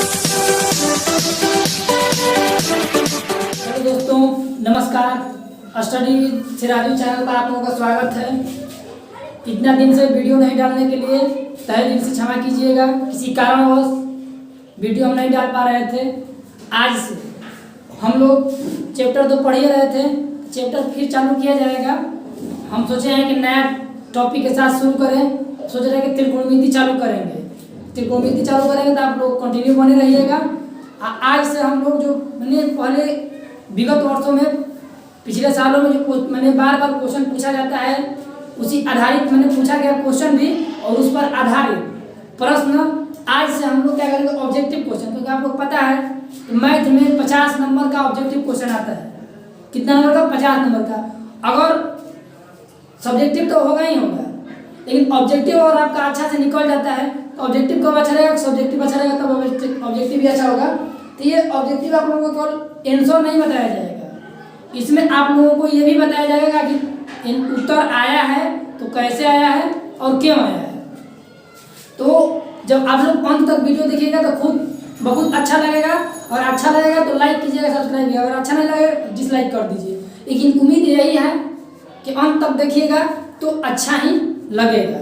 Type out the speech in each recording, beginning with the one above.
Hello दोस्तों, नमस्कार। Study with Raju channel पर आप लोगों का स्वागत है। इतना दिन से वीडियो नहीं डालने के लिए तहे दिल से क्षमा कीजिएगा। किसी कारणवश वीडियो हम नहीं डाल पा रहे थे। आज से हम लोग चैप्टर तो पढ़ ही रहे थे, चैप्टर फिर चालू किया जाएगा। हम सोचे हैं कि नया टॉपिक के साथ शुरू करें। सोच रहे हैं कि त्रिकोणमिति चालू करेंगे। त्रिकोणमिति चालू करेंगे तो आप लोग कंटिन्यू बने रहिएगा। आज से हम लोग जो मैंने पहले विगत वर्षों में पिछले सालों में जो मैंने बार बार क्वेश्चन पूछा जाता है, उसी आधारित मैंने पूछा गया क्वेश्चन भी और उस पर आधारित प्रश्न आज से हम लोग क्या करेंगे, ऑब्जेक्टिव क्वेश्चन। क्योंकि आप लोग पता है मैथ में 50 नंबर का ऑब्जेक्टिव क्वेश्चन आता है। कितना नंबर का? 50 नंबर का। अगर सब्जेक्टिव तो होगा ही होगा, लेकिन ऑब्जेक्टिव और आपका अच्छा से निकल जाता है तो ऑब्जेक्टिव कब अच्छा रहेगा? सब्जेक्टिव अच्छा रहेगा तब ऑब्जेक्टिव भी अच्छा होगा। तो ये ऑब्जेक्टिव आप लोगों को केवल आंसर नहीं बताया जाएगा, इसमें आप लोगों को ये भी बताया जाएगा कि उत्तर आया है तो कैसे आया है और क्यों आया है। तो जब आप लोग अंत तक वीडियो देखिएगा तो खुद बहुत अच्छा लगेगा, और अच्छा लगेगा तो लाइक कीजिएगा, सब्सक्राइब कीजिएगा। अगर अच्छा नहीं लगेगा डिसलाइक कर दीजिए। लेकिन उम्मीद यही है कि अंत तक देखिएगा तो अच्छा ही लगेगा।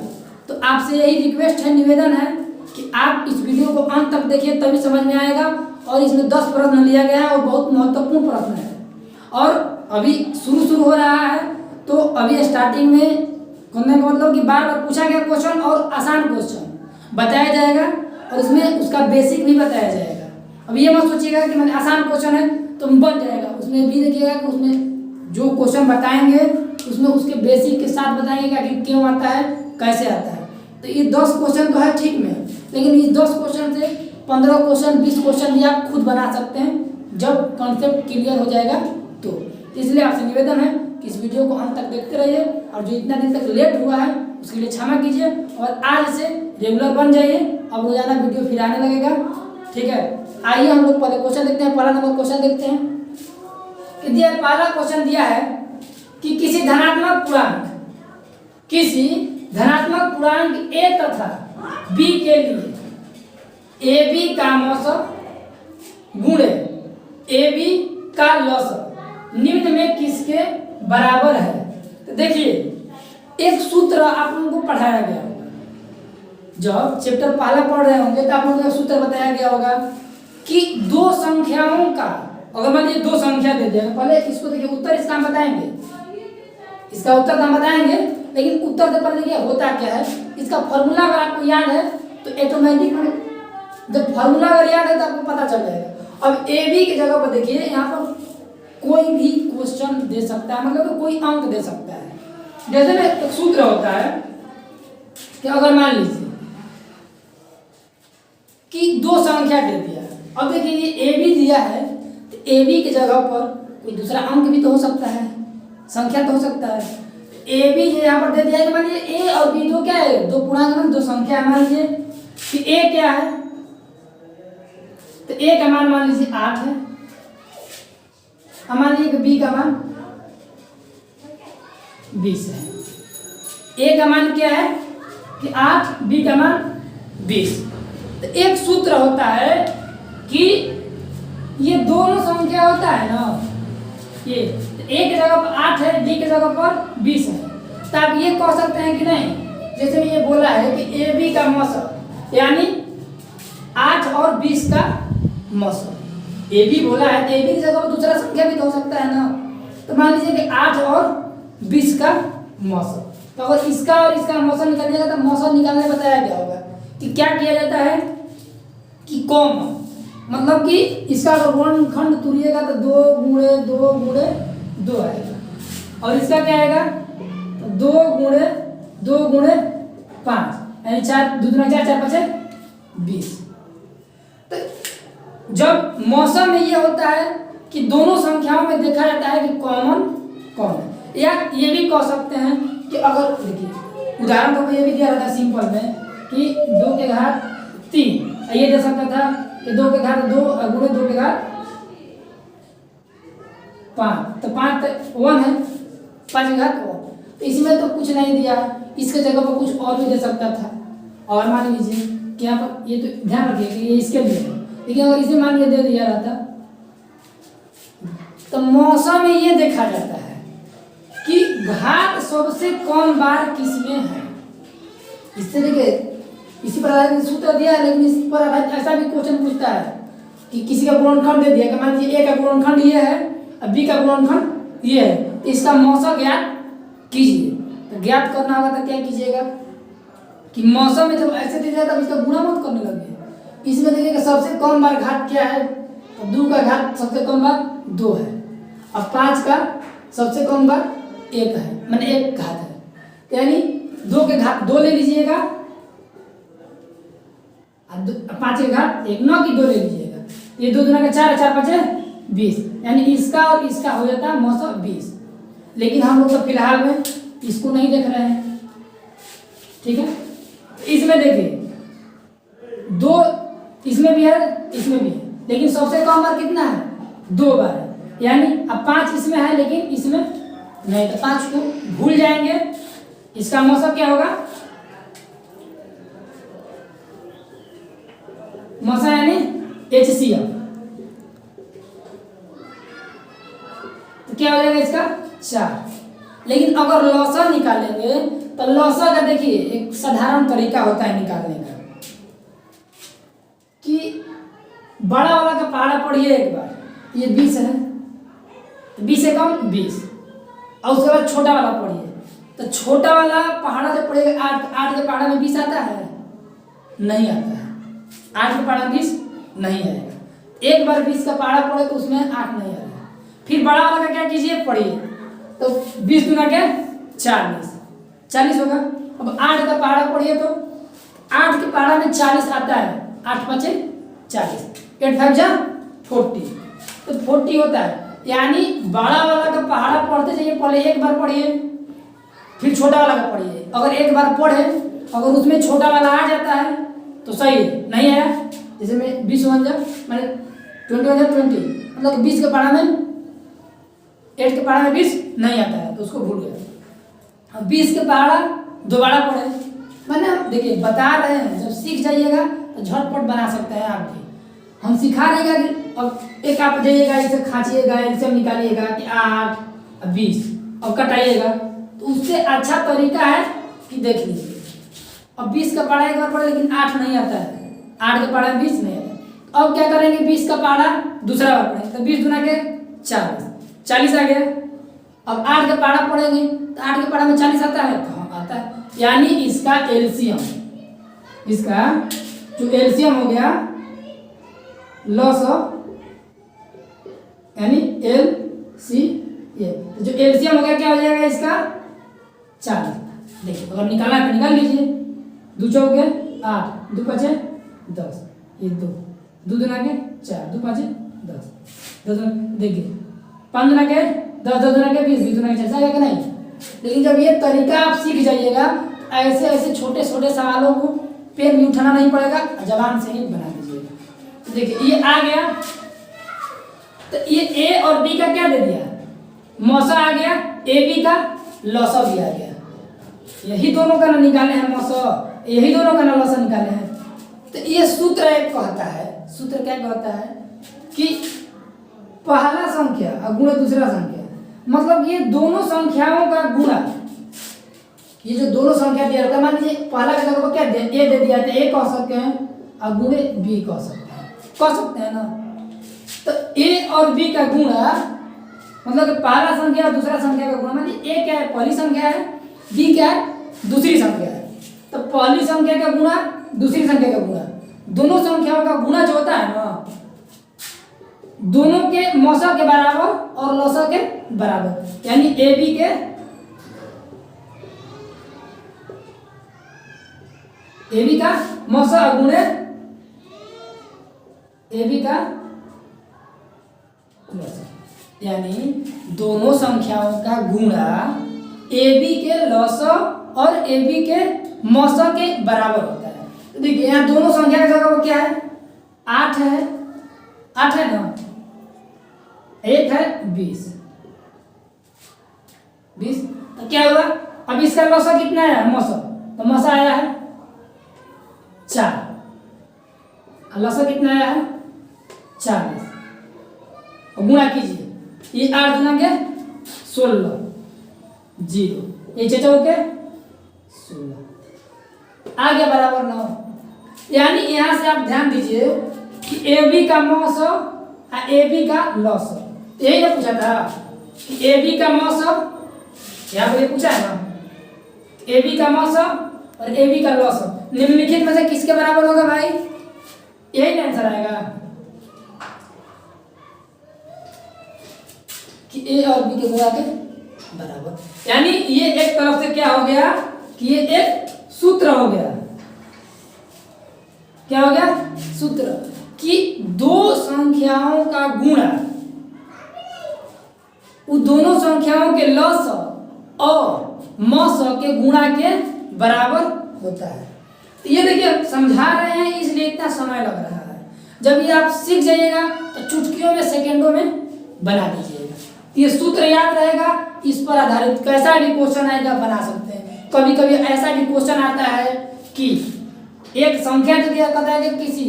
तो आपसे यही रिक्वेस्ट है, निवेदन है कि आप इस वीडियो को अंत तक देखिए, तभी समझ में आएगा। और इसमें 10 प्रश्न लिया गया है और बहुत महत्वपूर्ण प्रश्न है। और अभी शुरू हो रहा है, तो अभी स्टार्टिंग में करने का मतलब कि बार बार पूछा गया क्वेश्चन और आसान क्वेश्चन बताया जाएगा, और उसमें उसका बेसिक भी बताया जाएगा। अब ये मत सोचिएगा कि मैंने आसान क्वेश्चन है तो बन जाएगा। उसमें भी देखिएगा कि उसमें जो क्वेश्चन बताएंगे उसमें उसके बेसिक के साथ बताएंगे कि क्यों आता है, कैसे आता है। तो ये 10 क्वेश्चन तो है ठीक में, लेकिन इस 10 क्वेश्चन से 15 क्वेश्चन 20 क्वेश्चन भी आप खुद बना सकते हैं जब कॉन्सेप्ट क्लियर हो जाएगा। तो इसलिए आपसे निवेदन है कि इस वीडियो को अंत तक देखते रहिए, और जो इतना दिन तक लेट हुआ है उसके लिए क्षमा कीजिए, और आज से रेगुलर बन जाइए। अब रोजाना वीडियो फिर आने लगेगा, ठीक है। आइए हम लोग पहले क्वेश्चन देखते हैं। पहला नंबर क्वेश्चन देखते हैं कि पहला क्वेश्चन दिया है कि किसी धनात्मक पूर्णांक a तथा b के लिए ab का औसत गुणे ab का लसक निम्न में किसके बराबर है। तो देखिए, एक सूत्र आप लोगों को पढ़ाया गया होगा। जब चैप्टर पहला पढ़ रहे होंगे तो आप लोगों को सूत्र बताया गया होगा कि दो संख्याओं का, अगर मान लीजिए दो संख्या दे दिया, पहले इसको देखिए, उत्तर इसका हम बताएंगे, इसका उत्तर हम बताएंगे। लेकिन उत्तर से पहले देखिए होता क्या है, इसका फॉर्मूला अगर आपको याद है तो ऑटोमेटिक जब फॉर्मूला अगर याद है तो आपको पता चल जाएगा। अब ए बी की जगह पर देखिए, यहाँ पर कोई भी क्वेश्चन दे सकता है, मतलब तो कोई अंक दे सकता है। जैसे में एक सूत्र होता है कि अगर मान लीजिए कि दो संख्या दे दिया है, अब देखिए ये ए बी दिया है, तो ए बी की जगह पर कोई दूसरा अंक भी तो हो सकता है, संख्या तो हो सकता है। ए बी जो यहाँ पर दे दिया है, मान लीजिए ए और बी दो क्या है, दो पूर्णांक में दो संख्या है। मान लीजिए कि ए क्या है, तो ए का मान मान लीजिए 8 है, मान लीजिए कि बी का मान 20 है। ए का मान क्या है कि 8, बी का मान 20। तो एक सूत्र होता है कि ये दोनों संख्या होता है ना, ये ए की जगह पर 8 है, बी की जगह पर 20 है। तो आप ये कह सकते हैं कि नहीं, जैसे ये बोला है कि ए बी का मौसम यानी 8 और 20 का मौसम, ए बी बोला है, ए बी की जगह पर दूसरा संख्या भी तो हो सकता है ना। तो मान लीजिए कि 8 और 20 का मौसम, तो अगर इसका और इसका मौसम निकालिएगा तो मौसम निकालने बताया गया होगा कि क्या किया जाता है कि कॉमन, मतलब कि इसका अगर वर्गखंड तुरिएगा तो 2 गुणे 2 गुणे 2 आएगा, और इसका क्या आएगा, 2 गुणे 2 गुणे 5, यानी 4 2 4 4 5 20। तो जब मौसम में ये होता है कि दोनों संख्याओं में देखा जाता है कि कॉमन कौन है, या ये भी कह सकते हैं कि अगर देखिए उदाहरण तो ये भी दिया रहता है सिंपल में कि 2 के घात 3, ये दे सकता था कि 2 के घात 2 गुणे 2 के घात 5, तो 5 1 है, 5 के घात 1। तो इसमें तो कुछ नहीं दिया, इसके जगह पर कुछ और भी दे सकता था। और मान लीजिए कि यहाँ पर ये तो ध्यान रखिए कि ये इसके लिए है, लेकिन अगर इसे मान के दे दिया रहता तो मौसम में ये देखा जाता है कि घात सबसे कम बार किसमें है। इससे देखिए इसी प्रकार के सूत्र दिया है, लेकिन इस पर ऐसा भी क्वेश्चन पूछता है कि किसी का गुणनखंड दे दिया कि मान लीजिए ए का गुणनखंड ये है और बी का गुणनखंड ये है, तो इसका मौसम ज्ञात कीजिए। तो ज्ञात करना होगा तो क्या कीजिएगा कि मौसम में जब ऐसे दिया जाए तब इसका गुणा मत करने लगे। इसमें देखिए सबसे कम बार घात क्या है, तो 2 का घात सबसे कम बार 2 है और 5 का सबसे कम बार 1 है, माने 1 घात है, तो यानी 2 के घात 2 ले लीजिएगा और 5 के घात 1, 9 की 2 ले लीजिएगा। ये 2 दूना का 4, 4 5 20, यानी इसका और इसका हो जाता है मौसम 20। लेकिन हम लोग तो फिलहाल में इसको नहीं देख रहे हैं, ठीक है। इसमें देखिए 2 इसमें भी है इसमें भी है, लेकिन सबसे कम बार कितना है 2 बार है, यानी अब 5 इसमें है लेकिन इसमें नहीं, तो 5 को भूल जाएंगे। इसका मौसम क्या होगा, मौसम यानी HCF, तो क्या हो जाएगा इसका 4। लेकिन अगर लौसा निकालेंगे तो लौसा का देखिए एक साधारण तरीका होता है निकालने का कि बड़ा वाला का पहाड़ा पढ़िए एक बार, ये 20 है, 20 से कम 20, और उसके बाद छोटा वाला पढ़िए, तो छोटा वाला पहाड़ा जब पढ़ेगा 8 के पहाड़ा में 20 आता है, नहीं आता है, 8 के पहाड़ा में 20 नहीं आएगा। एक बार 20 का पहाड़ा पढ़े तो उसमें 8 नहीं आएगा। फिर बड़ा वाला का क्या कीजिए पढ़िए, तो 20 दूना क्या 40 होगा। अब 8 का पहाड़ा पढ़िए तो 8 के पहाड़ा में 40 आता है, 8 5 40, 8 5 जा 40, तो 40 होता है। यानी बड़ा वाला का पहाड़ा पढ़ते जाइए, पहले एक बार पढ़िए फिर छोटा वाला का पढ़िए। अगर एक बार पढ़े अगर उसमें छोटा वाला आ जाता है तो सही है, नहीं आया जैसे मैं 20 1 जा मैंने 20 1 जा 20, मतलब 20 के पहाड़ा में 8 के पहाड़ा में 20 नहीं आता है तो उसको भूल गया। अब 20 के पहाड़ा दोबारा पढ़े, मैंने देखिए बता रहे हैं, जब सीख जाइएगा तो झटपट बना सकते हैं आप भी। हम सिखा रहेगा कि अब एक आप जाइएगा इसे खाचिएगा इसे निकालिएगा कि 8 और 20 और कटाइएगा, तो उससे अच्छा तरीका है कि देख लीजिए। अब 20 का पहाड़ा एक बार पढ़े लेकिन 8 नहीं आता है, 8 के पहाड़ा में 20 नहीं आता। अब क्या करेंगे 20 का पहाड़ा दूसरा बार पढ़ेंगे तो 20 दूना के 40 आ गया। अब 8 का पहाड़ा पढ़ेंगे तो 8 के पहाड़ा में 40 आता है, तो हाँ आता है। यानी इसका एलसीएम, इसका जो एलसीएम हो गया लॉस ऑफ यानी LCM, जो एलसीएम हो गया क्या हो जाएगा इसका 40। देखिए अगर निकालना है तो निकाल लीजिए, 2 चौके 8, 2 5 10, ये 2 दूना के 4, 2 5 10, 2 देखिए 5 दूना के 10, 2 दूना के 20, 20 दूना के 40 आएगा कि नहीं। लेकिन जब ये तरीका आप सीख जाइएगा ऐसे ऐसे छोटे छोटे सवालों को पेन भी उठाना नहीं पड़ेगा, जबान से ही बना दीजिएगा। देखिए ये आ गया, तो ये ए और बी का क्या दे दिया मौसा आ गया, ए बी का लौसा भी आ गया। यही दोनों का ना निकाले हैं मौसा, यही दोनों का ना लौसा निकाले हैं। तो ये सूत्र एक कहता है, सूत्र क्या कहता है कि पहला संख्या और गुणा दूसरा संख्या, मतलब ये दोनों संख्याओं का गुणा, ये जो दोनों संख्या दिया होता है, मान लीजिए पहला का जगह क्या ए दे दिया है, ए कह सकते हैं और गुणे बी कह सकते हैं ना। तो ए और बी का गुणा मतलब पहला संख्या और दूसरा संख्या का गुणा, मान लीजिए ए क्या है पहली संख्या है, बी क्या है दूसरी संख्या है, तो पहली संख्या का गुणा दूसरी संख्या का गुणा, दोनों संख्याओं का गुणा जो होता है ना दोनों के मौसा के बराबर और लौसा के बराबर, यानी ए बी के ए बी का मौसा गुणे ए बी का लौसा, यानी दोनों संख्याओं का गुणा ए बी के लौसा और ए बी के मौसा के बराबर होता है। तो देखिए यहाँ दोनों संख्या का जगह वो क्या है 8 है, 8 है ना, एक है 20, तो क्या हुआ अब इसका लौसा कितना है मौसा, तो मौसा आया है 4, लौसा कितना आया है 40 और गुणा कीजिए, ये 8 गुना के 16 0, ये 6 के 16 आ गया बराबर 9। यानी यहाँ से आप ध्यान दीजिए कि ए बी का मौस और ए बी का लॉस, यही ना पूछा था कि ए बी का मौस, यहाँ पर ये पूछा है ना, ए बी का मौस और ए बी का लॉस निम्नलिखित में से किसके बराबर होगा भाई, यही आंसर आएगा कि ए और बी के गुणा के बराबर। यानी ये एक तरफ से क्या हो गया कि ये एक सूत्र हो गया, क्या हो गया सूत्र, कि दो संख्याओं का गुणा उन दोनों संख्याओं के लस और मस के गुणा के बराबर होता है। तो ये देखिए समझा रहे हैं इसलिए इतना समय लग रहा है, जब ये आप सीख जाइएगा तो चुटकियों में सेकंडों में बना दीजिएगा। ये सूत्र याद रहेगा, इस पर आधारित कैसा भी क्वेश्चन आएगा बना सकते हैं। कभी कभी ऐसा भी क्वेश्चन आता है कि एक संख्या तो दिया कहता है कि किसी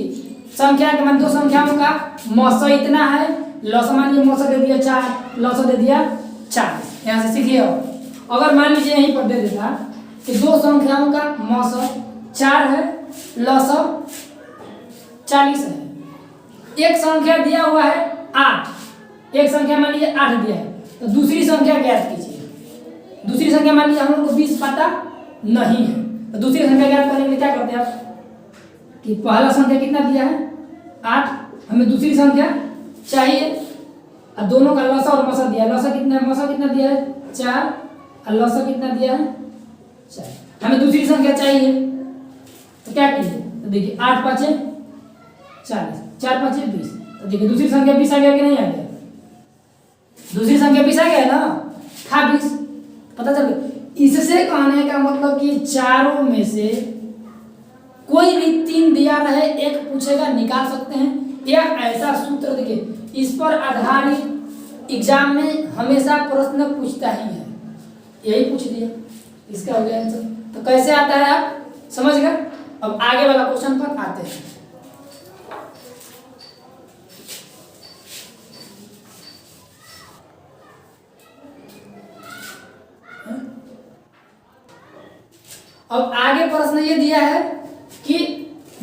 संख्या के मान दो संख्याओं का मौस इतना है, लौस मान लीजिए मौस दे दिया 4, लौस दे दिया 40। यहाँ से सीखिए। अगर मान लीजिए यहीं पर दे देता कि दो संख्याओं का मौस 4 है, लौस 40 है, एक संख्या दिया हुआ है 8, एक संख्या मान लीजिए 8 दिया है, तो दूसरी संख्या ज्ञात कीजिए। दूसरी संख्या मान लीजिए हम लोग को 20 पता नहीं है, तो दूसरी संख्या ज्ञात करने के लिए क्या करते हैं आप कि पहला संख्या कितना दिया है 8, हमें दूसरी संख्या चाहिए और दोनों का लसा और मसा दिया है। लसा कितना दिया है 4 और लसा कितना दिया है 4, हमें दूसरी संख्या चाहिए तो क्या कीजिए, तो देखिए 8 5 40, 4 5 20, तो देखिए दूसरी संख्या 20 आ गया कि नहीं आ गया, दूसरी संख्या 20 आ गया ना, था 20, पता चल गया। इससे कहने का मतलब कि चारों में से कोई भी 3 दिया रहे, एक पूछेगा निकाल सकते हैं, या ऐसा सूत्र देखिए इस पर आधारित एग्जाम में हमेशा प्रश्न पूछता ही है, यही पूछ दिया, इसका हो गया आंसर। तो कैसे आता है आप समझ गए। अब आगे वाला क्वेश्चन पर आते हैं। अब आगे प्रश्न ये दिया है कि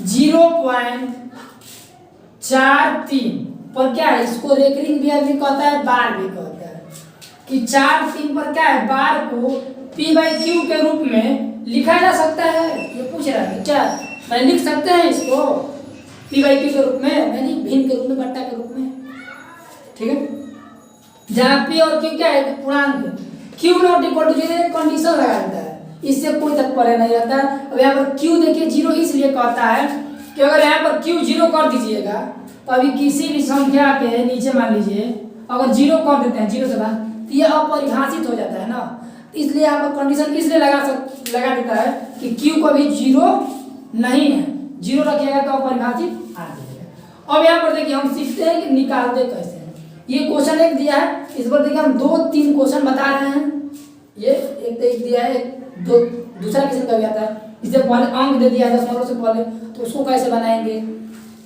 0.43 पर क्या है, इसको रेकरिंग भी कहता है, बार भी कहता है, कि 4 3 पर क्या है, बार को p/q के रूप में लिखा जा सकता है। ये पूछ रहा है क्या मैं लिख सकते हैं इसको p/q के रूप में, यानी भिन्न के रूप में, बट्टा के रूप में, ठीक है। जहाँ p और q क्या है पूर्णांक, q not equal to 0 condition लगा देता है, इससे कोई तात्पर्य नहीं रहता है। अब यहाँ पर q देखिए 0 इसलिए कहता है कि अगर यहाँ पर q 0 कर दीजिएगा तो अभी किसी भी संख्या के नीचे मान लीजिए अगर 0 कर देते हैं 0 से बाद, तो ये अपरिभाषित हो जाता है ना, इसलिए यहाँ पर कंडीशन इसलिए लगा देता है कि q कभी 0 नहीं है, 0 रखिएगा तो अपरिभाषित आ जाएगा। अब यहाँ पर देखिए हम सीखते हैं कि निकालते कैसे हैं। ये क्वेश्चन एक दिया है, इस पर देखिए हम 2-3 क्वेश्चन बता रहे हैं। ये एक दिया है, दूसरा किस्म का भी आता है, इससे पहले अंक दे दिया है 10 से पहले, तो उसको कैसे बनाएंगे।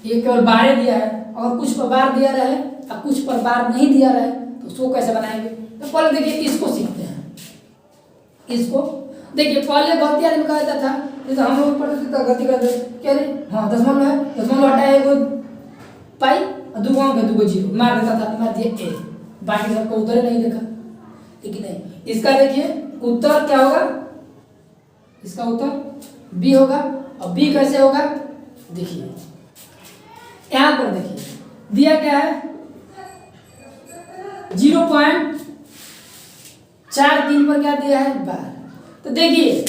ये केवल बारे दिया है, अगर कुछ पर बार दिया रहे और कुछ पर बार नहीं दिया रहे तो उसको कैसे बनाएंगे। तो पहले देखिए इसको सीखते हैं। इसको देखिए पहले गलती आदमी का देता था, तो हम लोग पढ़ते थे गलती करते क्या रे, हाँ दशमलव है, दशमलव हटाया एगो पाई और 2 अंक है, 2 0 मार देता था, मार दिया ए, बाकी सबका उत्तर नहीं देखा। लेकिन नहीं, इसका देखिए उत्तर क्या होगा, इसका उत्तर बी होगा। और बी कैसे होगा देखिए, यहां पर देखिए दिया क्या है 0.43 पर क्या दिया है बार। तो देखिए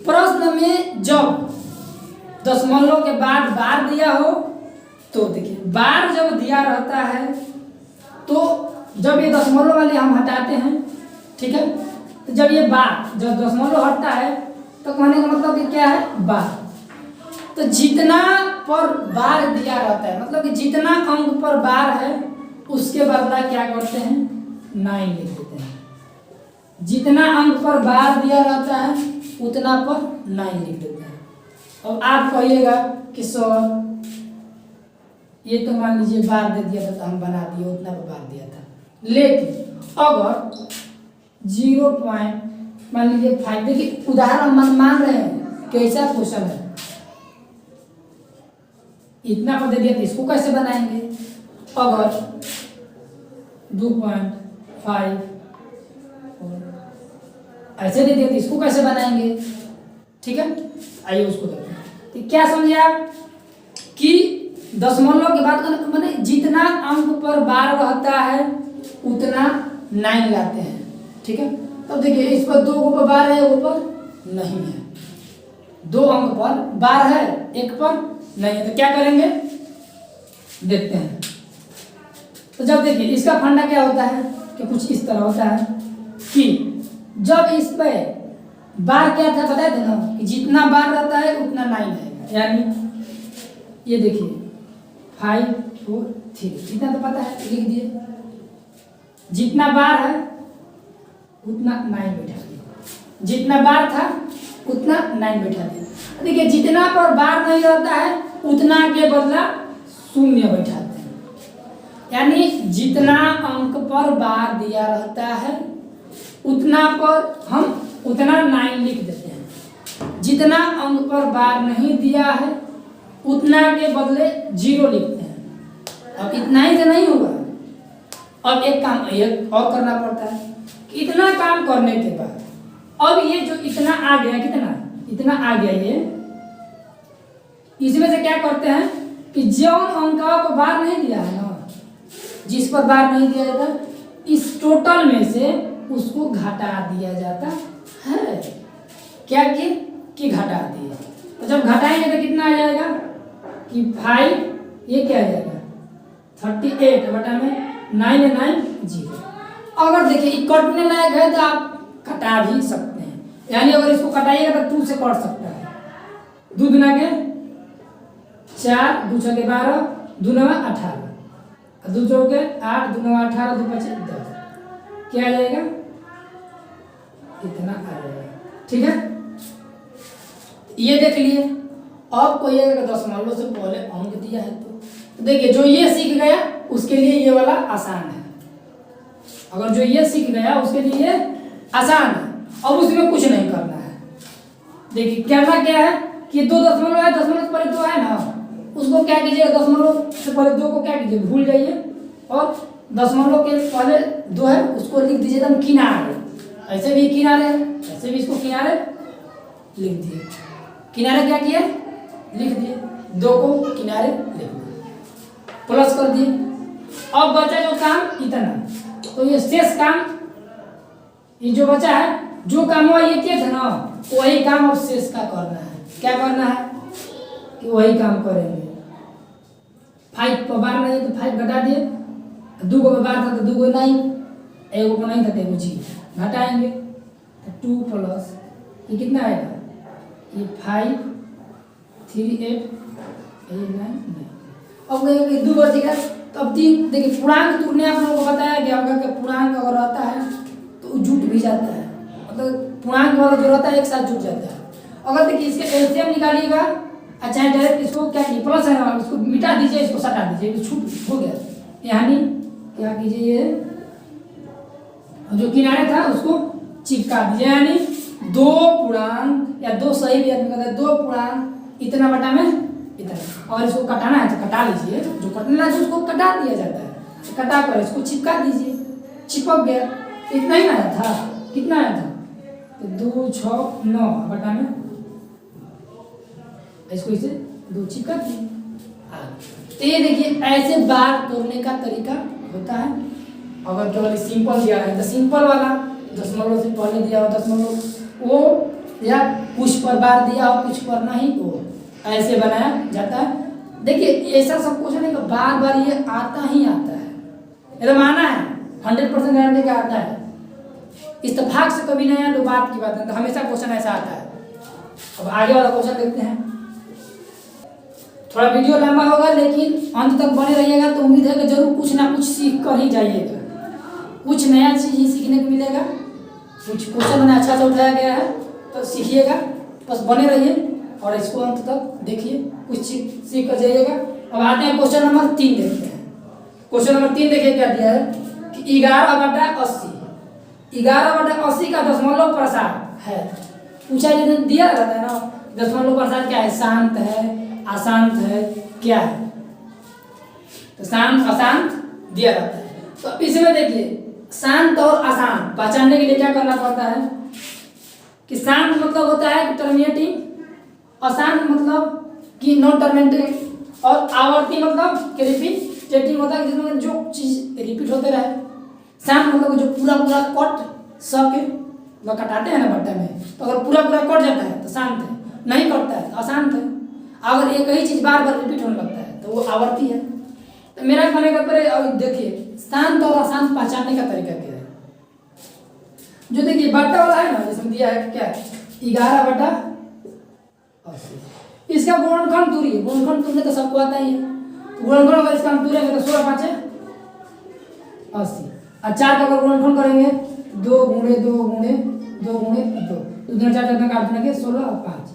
प्रश्न में जब दशमलव के बाद बार दिया हो तो देखिए बार जब दिया रहता है तो जब ये दशमलव वाले हम हटाते हैं, ठीक है, तो जब ये बार जब दशमलव हटता है तो कहने का मतलब कि क्या है बार। तो जितना पर बार दिया रहता है, मतलब कि जितना अंक पर बार है उसके बदला क्या करते हैं 9 लिख देते हैं। जितना अंक पर बार दिया रहता है उतना पर 9 लिख देते हैं। अब आप कहिएगा कि सर ये तो मान लीजिए बार दे दिया था तो हम बना दिए, उतना पर बार दिया था। लेकिन अगर 0 पॉइंट मान लीजिए 5, देखिए उदाहरण हम मान रहे हैं कैसा क्वेश्चन है, इतना पर दे दिया तो इसको कैसे बनाएंगे। अगर 2.5 ऐसे दे दिया तो इसको कैसे बनाएंगे। ठीक है, आइए उसको देखते हैं। तो क्या समझे आप कि दशमलव के बाद मैंने जितना अंक पर बार रहता है उतना 9 लाते हैं। ठीक है, तब देखिए इस पर 2 पर बार है, ऊपर नहीं है, 2 अंक पर बार है, 1 पर नहीं है, तो क्या करेंगे देखते हैं। तो जब देखिए इसका फंडा क्या होता है कि कुछ इस तरह होता है कि जब इस पे बार क्या था बताए थे ना कि जितना बार रहता है उतना 9 आएगा। यानी ये देखिए 5 4 3 इतना तो पता है, लिख दिए, जितना बार है उतना 9 बैठा दिए, जितना बार था उतना 9 बैठा दिए। देखिए जितना पर बार नहीं रहता है उतना के बदला 0 बैठाते हैं, यानी जितना अंक पर बार दिया रहता है उतना पर हम उतना 9 लिख देते हैं, जितना अंक पर बार नहीं दिया है उतना के बदले 0 लिखते हैं। अब इतना ही से नहीं होगा, अब एक काम एक और करना पड़ता है कि इतना काम करने के बाद अब ये जो इतना आ गया, कितना इतना आ गया, ये इसमें से क्या करते हैं कि जो अंकों को बार नहीं दिया है ना, जिस पर बार नहीं दिया जाता, इस टोटल में से उसको घटा दिया जाता है। क्या कि घटा दिया, तो जब घटाएंगे तो कितना आ जाएगा कि 5 ये क्या आ जाएगा 38 बटा में 9 9 0। अगर देखिए कटने लायक है तो आप कटा भी सकते हैं, यानी अगर इसको कटाइएगा तो 2 से कट सकता है। 2 दुना के 4, 2 छके 12, 2 9 18, 2 चौके 8, 2 9 18, 2 5 10, क्या आ जाएगा इतना आ जाएगा। ठीक है, ये देख लिए। अब कोई अगर दशमलव से पहले अंक दिया है तो देखिए जो ये सीख गया उसके लिए ये वाला आसान है, अगर जो ये सीख गया उसके लिए ये आसान है। अब उसमें कुछ नहीं करना है, देखिए करना क्या है कि 2 दशमलव है, दशमलव से पहले 2 है ना, उसको क्या कीजिए दशमलव से पहले 2 को क्या कीजिए भूल जाइए, और दशमलव के पहले 2 है उसको लिख दीजिए एकदम किनारे, ऐसे भी किनारे, ऐसे भी इसको किनारे लिख दिए, किनारे क्या किया लिख दिए, 2 को किनारे लिख दिए, प्लस कर दिए। अब बचा जो काम इतना, तो ये शेष काम ये जो बचा है, जो काम हुआ ये किए थे ना वही काम अब शेष का करना है। क्या करना है कि वही काम करेंगे। 5 पर बार नहीं तो 5 घटा दिए, 2 को बार था तो 2 को नहीं, 1 को नहीं था तो 1 0 घटाएंगे, तो 2 प्लस ये कितना आएगा, ये 5 3 8 9 9। अब 2 बच गया, तो अब देखिए पूर्णांक टूटने आप लोगों को बताया गया होगा कि पूर्णांक अगर रहता है तो जुट भी जाता है, मतलब पूर्णांक वाला जो रहता है एक साथ जुट जाता है। अगर देखिए इसके एलसीएम निकालिएगा, अच्छा डायरेक्ट इसको क्या कीजिए प्लस है ना, इसको मिटा दीजिए, इसको सटा दीजिए, छूट हो गया, यानी क्या कीजिए ये जो किनारे था उसको चिपका दीजिए, यानी 2 पूर्णांक या 2 सही भी आदमी कहता है 2 पूर्णांक इतना बटा में इतना। और इसको कटाना है तो कटा लीजिए, जो कटना है उसको कटा दिया जाता है, कटा कर इसको चिपका दीजिए, चिपक गया। इतना ही आया था, कितना आया था तो 2 6 9 बटा में, इसको इसे 2 चिपका दिए। तो ये देखिए ऐसे बार तोड़ने का तरीका होता है। अगर केवल सिंपल दिया है तो सिंपल वाला, दशमलव से पहले दिया हो दशमलव वो, या कुछ पर बार दिया हो कुछ पर नहीं, वो ऐसे बनाया जाता है। देखिए ऐसा सब कुछ नहीं, बार बार ये आता ही आता है, ये तो माना है 100% गारंटी का आता है, इत्तेफाक से कभी नहीं आया तो बात की बात है, तो हमेशा क्वेश्चन ऐसा आता है। अब आगे वाला क्वेश्चन देखते हैं, थोड़ा वीडियो लंबा होगा लेकिन अंत तक बने रहिएगा, तो उम्मीद है कि जरूर कुछ ना कुछ सीख कर ही जाइएगा, कुछ नया चीज ही सीखने को मिलेगा। कुछ क्वेश्चन मैंने अच्छा से उठाया गया है तो सीखिएगा, बस बने रहिए और इसको अंत तक देखिए, कुछ सीख कर जाइएगा। अब आते हैं क्वेश्चन नंबर 3 देखते हैं। क्वेश्चन नंबर 3 देखिए क्या दिया है कि 11/80 11/80 का दशमलव प्रसार है। पूछा दिया रहता है ना, दशमलव प्रसार क्या है, शांत है, अशांत है, क्या है? तो शांत अशांत दिया रहता है। तो इसमें देखिए शांत और अशांत पहचानने के लिए क्या करना पड़ता है कि शांत मतलब होता है टर्मिनेटिंग, अशांत मतलब कि नॉन टर्मिनेटिंग, और आवर्ती मतलब कि रिपीटेटिंग होता है जिसमें जो चीज रिपीट होते रहे। शांत मतलब जो पूरा पूरा कट सबके वह कटाते हैं ना बट्टा में, तो अगर पूरा पूरा कट जाता है तो शांत है, नहीं कटता है तो अशांत है। अगर एक ही चीज बार बार रिपीट होने लगता है तो वो आवर्ती है। तो मेरा कहने का पर देखिए शांत और अशांत पहचानने का तरीका क्या है। जो देखिए बट्टा वाला है ना, जिसमें दिया है क्या 11/80, इसका गुणनखंड तुरी है। गुणनखंड तुरने तो सबको आता ही है। तो गुणनखंड अगर इसका हम तुरेंगे तो 16 5 80, और 4 का अगर गुणनखंड करेंगे 2 गुणे 2 गुणे 2 गुणे 2, तो 4 4 काट देंगे 16 और 5,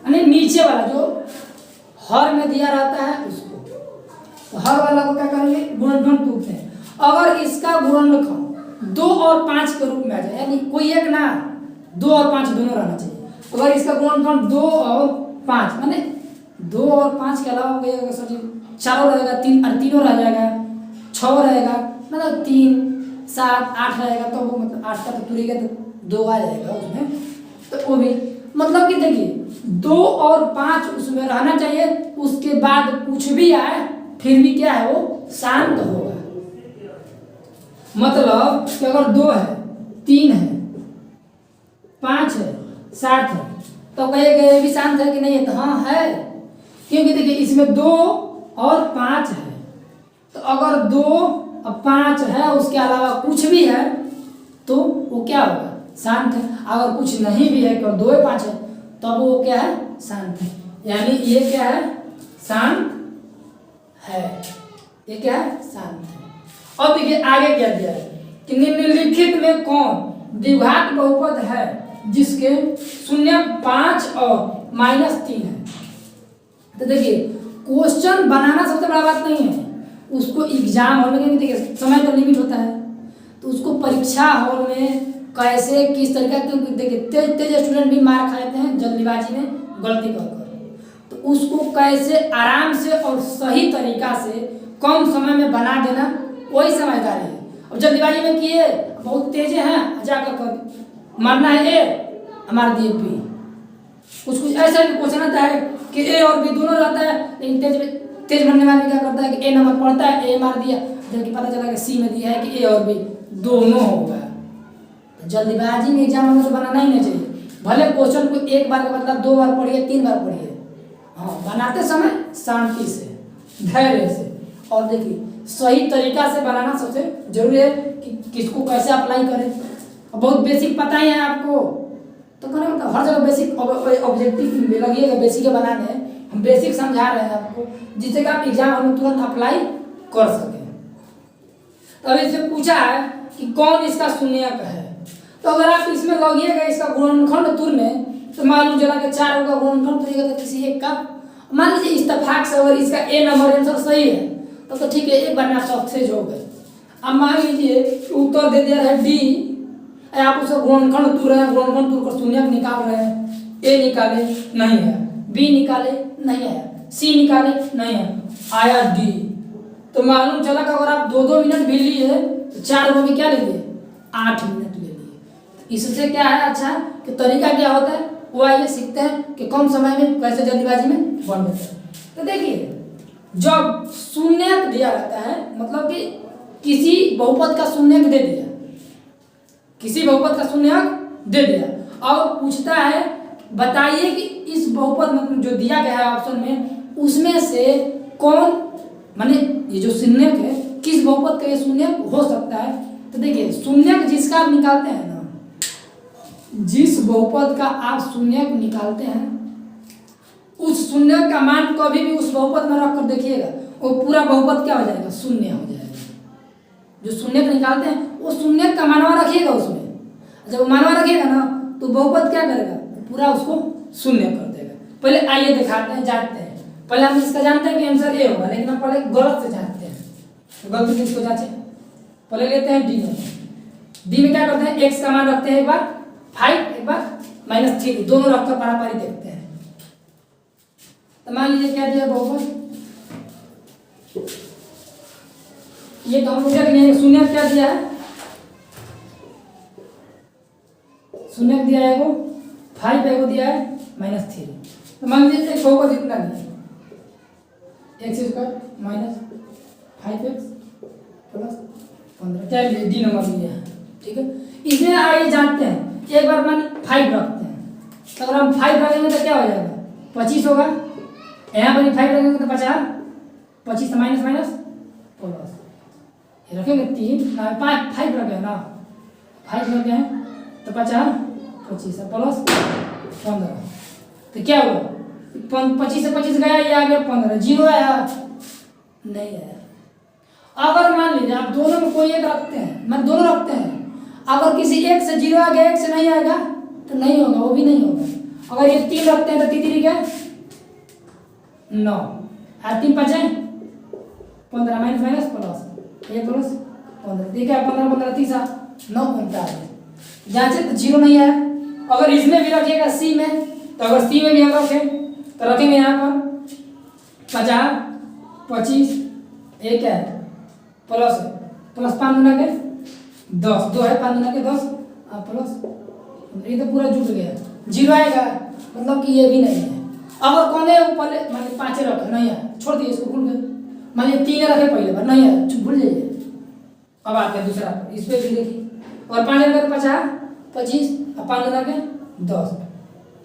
यानी नीचे वाला जो हर में दिया रहता है उसको, तो हर वाला को क्या करेंगे गुणनखंड तोड़ते हैं। अगर इसका गुणनखंड 2 और 5 के रूप में आ जाए, यानी कोई एक ना 2 और 5 दोनों रहना चाहिए। अगर इसका गुणनखंड 2 और 5 माने 2 और 5 के अलावा कोई अगर सर 4 रहेगा, 3 और 3 रह जाएगा, 6 रहेगा, मतलब 3 7 8 रहेगा, तो वो मतलब 8 का तो तुरेगा तो 2 आ जाएगा उसमें, तो वो भी मतलब कि देखिए 2 और 5 उसमें रहना चाहिए। उसके बाद कुछ भी आए फिर भी क्या है वो शांत होगा। मतलब कि अगर 2 है, 3 है, 5 है, 7 है, तो कहेगा ये भी शांत है कि नहीं है, तो हाँ है, क्योंकि देखिए इसमें 2 और 5 है। तो अगर 2 और 5 है उसके अलावा कुछ भी है तो वो क्या होगा शांत है। अगर कुछ नहीं भी है केवल 2 और 5 है तब वो क्या है शांत है, यानी ये क्या है शांत है, ये क्या है शांत है। अब देखिए आगे क्या दिया है कि निम्नलिखित में कौन द्विघात बहुपद है जिसके 0 5 और -3 है। तो देखिए क्वेश्चन बनाना सबसे बड़ा बात नहीं है, उसको एग्जाम हॉल में देखिए समय तो लिमिट होता है, तो उसको परीक्षा हॉल में कैसे किस तरीके के देखिए तेज तेज स्टूडेंट भी मार खाते हैं जल्दीबाजी में गलती कर, तो उसको कैसे आराम से और सही तरीका से कम समय में बना देना वही समझदारी है। अब जल्दीबाजी में किए बहुत तेज हैं जाकर कर मारना है ए मार दिए बी, कुछ ऐसा भी क्वेश्चन आता है कि ए और बी दोनों रहता है, लेकिन तेज बनने वाले क्या करता है कि ए नंबर पढ़ता है ए मार दिया, जबकि पता चला कि सी में दिया है कि ए और बी दोनों होगा। तो जल्दीबाजी में एग्जाम में तो बनाना ही नहीं चाहिए। भले क्वेश्चन को एक बार का मतलब 2 बार पढ़िए 3 बार पढ़िए, हाँ बनाते समय शांति से धैर्य से और देखिए सही तरीका से बनाना सबसे जरूरी है कि किसको कैसे अप्लाई करें। बहुत बेसिक पता ही है आपको, तो करें मतलब हर जगह बेसिक ऑब्जेक्टिव लगिएगा बेसिक बनाने, हम बेसिक समझा रहे हैं आपको जिससे कि आप एग्जाम में तुरंत अप्लाई कर सकें। तो अभी इससे पूछा है कि कौन इसका शून्यक है, तो अगर आप इसमें लगिएगा इसका गुणनखंड तुरने, तो मालूम चला कि 4 का गुणनखंड तुरेगा तो किसी एक का मान लीजिए इत्तेफाक से अगर इसका ए नंबर आंसर सही है तो ठीक है एक बार में आप सक्सेस हो गए। अब मान लीजिए उत्तर दे दिया है डी, आप उसका गुणनखंड तुर रहे हैं, गुणनखंड तुर कर शून्यक निकाल रहे हैं, ए निकाले नहीं है, बी निकाले नहीं है, सी निकाले नहीं है, आया डी। तो मालूम चला कि अगर आप 2-2 मिनट भी लिए तो 4 में क्या ले लिए 8 मिनट ले लिए। इससे क्या है अच्छा कि तरीका क्या होता है वो आइए सीखते हैं कि कम समय में कैसे जल्दीबाजी में बन देते हैं। तो देखिए जब शून्यक दिया रहता है मतलब कि किसी बहुपद का शून्यक दे दिया, किसी बहुपद का शून्यक दे दिया और पूछता है बताइए कि इस बहुपद में जो दिया गया है ऑप्शन में उसमें से कौन माने ये जो शून्यक है किस बहुपद का ये शून्यक हो सकता है। तो देखिए शून्यक जिसका आप निकालते हैं ना, जिस बहुपद का आप शून्यक निकालते हैं उस शून्यक का मान कभी भी उस बहुपद में रख कर देखिएगा वो पूरा बहुपद क्या हो जाएगा शून्य हो जाएगा। जो शून्यक निकालते हैं वो शून्यक का मानवा रखिएगा उसमें, जब मानवा रखिएगा ना तो बहुपद क्या करेगा पूरा उसको शून्य कर देगा। पहले आइए दिखाते हैं जानते हैं। पहले हम इसका जानते हैं कि आंसर ए होगा, लेकिन हम पहले गलत से जानते हैं। तो गलती किसको जांचे, पहले लेते हैं डी में। डी में क्या करते हैं, एक्स का मान रखते हैं एक बार 5, एक बार -3, दोनों रखकर पारापारी देखते हैं। तो मान लीजिए क्या दिया बहुपद, ये तो हम लोग देख शून्य क्या दिया है, शून्य दिया है वो 5, एगो दिया है -3। तो मान लीजिए एक बहुपद इतना दिया x² -5x + 15 क्या लिए डी नंबर दिया है, ठीक है। इसमें आइए जानते हैं, एक बार मान 5 रखते हैं, तो अगर हम 5 रखेंगे तो क्या हो जाएगा 25 होगा, यहाँ पर 5 रखेंगे तो 50, 25 माइनस प्लस, ये रखेंगे 3 ना 5 रखे ना 5 रखे हैं तो 50 25 प्लस 15, तो क्या हुआ 25 से 25 गया, ये आ गया 15, 0 आया नहीं आया। अगर मान लीजिए आप दोनों में कोई एक रखते हैं, मतलब दोनों रखते हैं, अगर किसी एक से 0 आ गया, एक से नहीं आएगा तो नहीं होगा, वो भी नहीं होगा। अगर ये 3 रखते हैं तो 3 क्या 9, 3 5 15 माइनस प्लस 1 प्लस 15, देखिए 15 15 30 9 15, जांचे तो 0 नहीं आया। अगर इसमें भी रखिएगा सी में, तो अगर सी में भी हम रखें तो रखेंगे यहाँ पर 50 25, एक क्या है प्लस 5 गुना के 10, 2 है 5 गुना के 10 प्लस, ये तो पूरा जुट गया, 0 आएगा, मतलब कि ये भी नहीं है। अगर कौन है पहले मान लीजिए 5 रखे नहीं है, छोड़ दिए इसको, भूल गए, मान लीजिए 3 रखे पहले बार नहीं है, भूल जाइए। अब आते हैं दूसरा, इस पे भी देखिए, और 5 रखे 50 25 और 5 गुना के 10,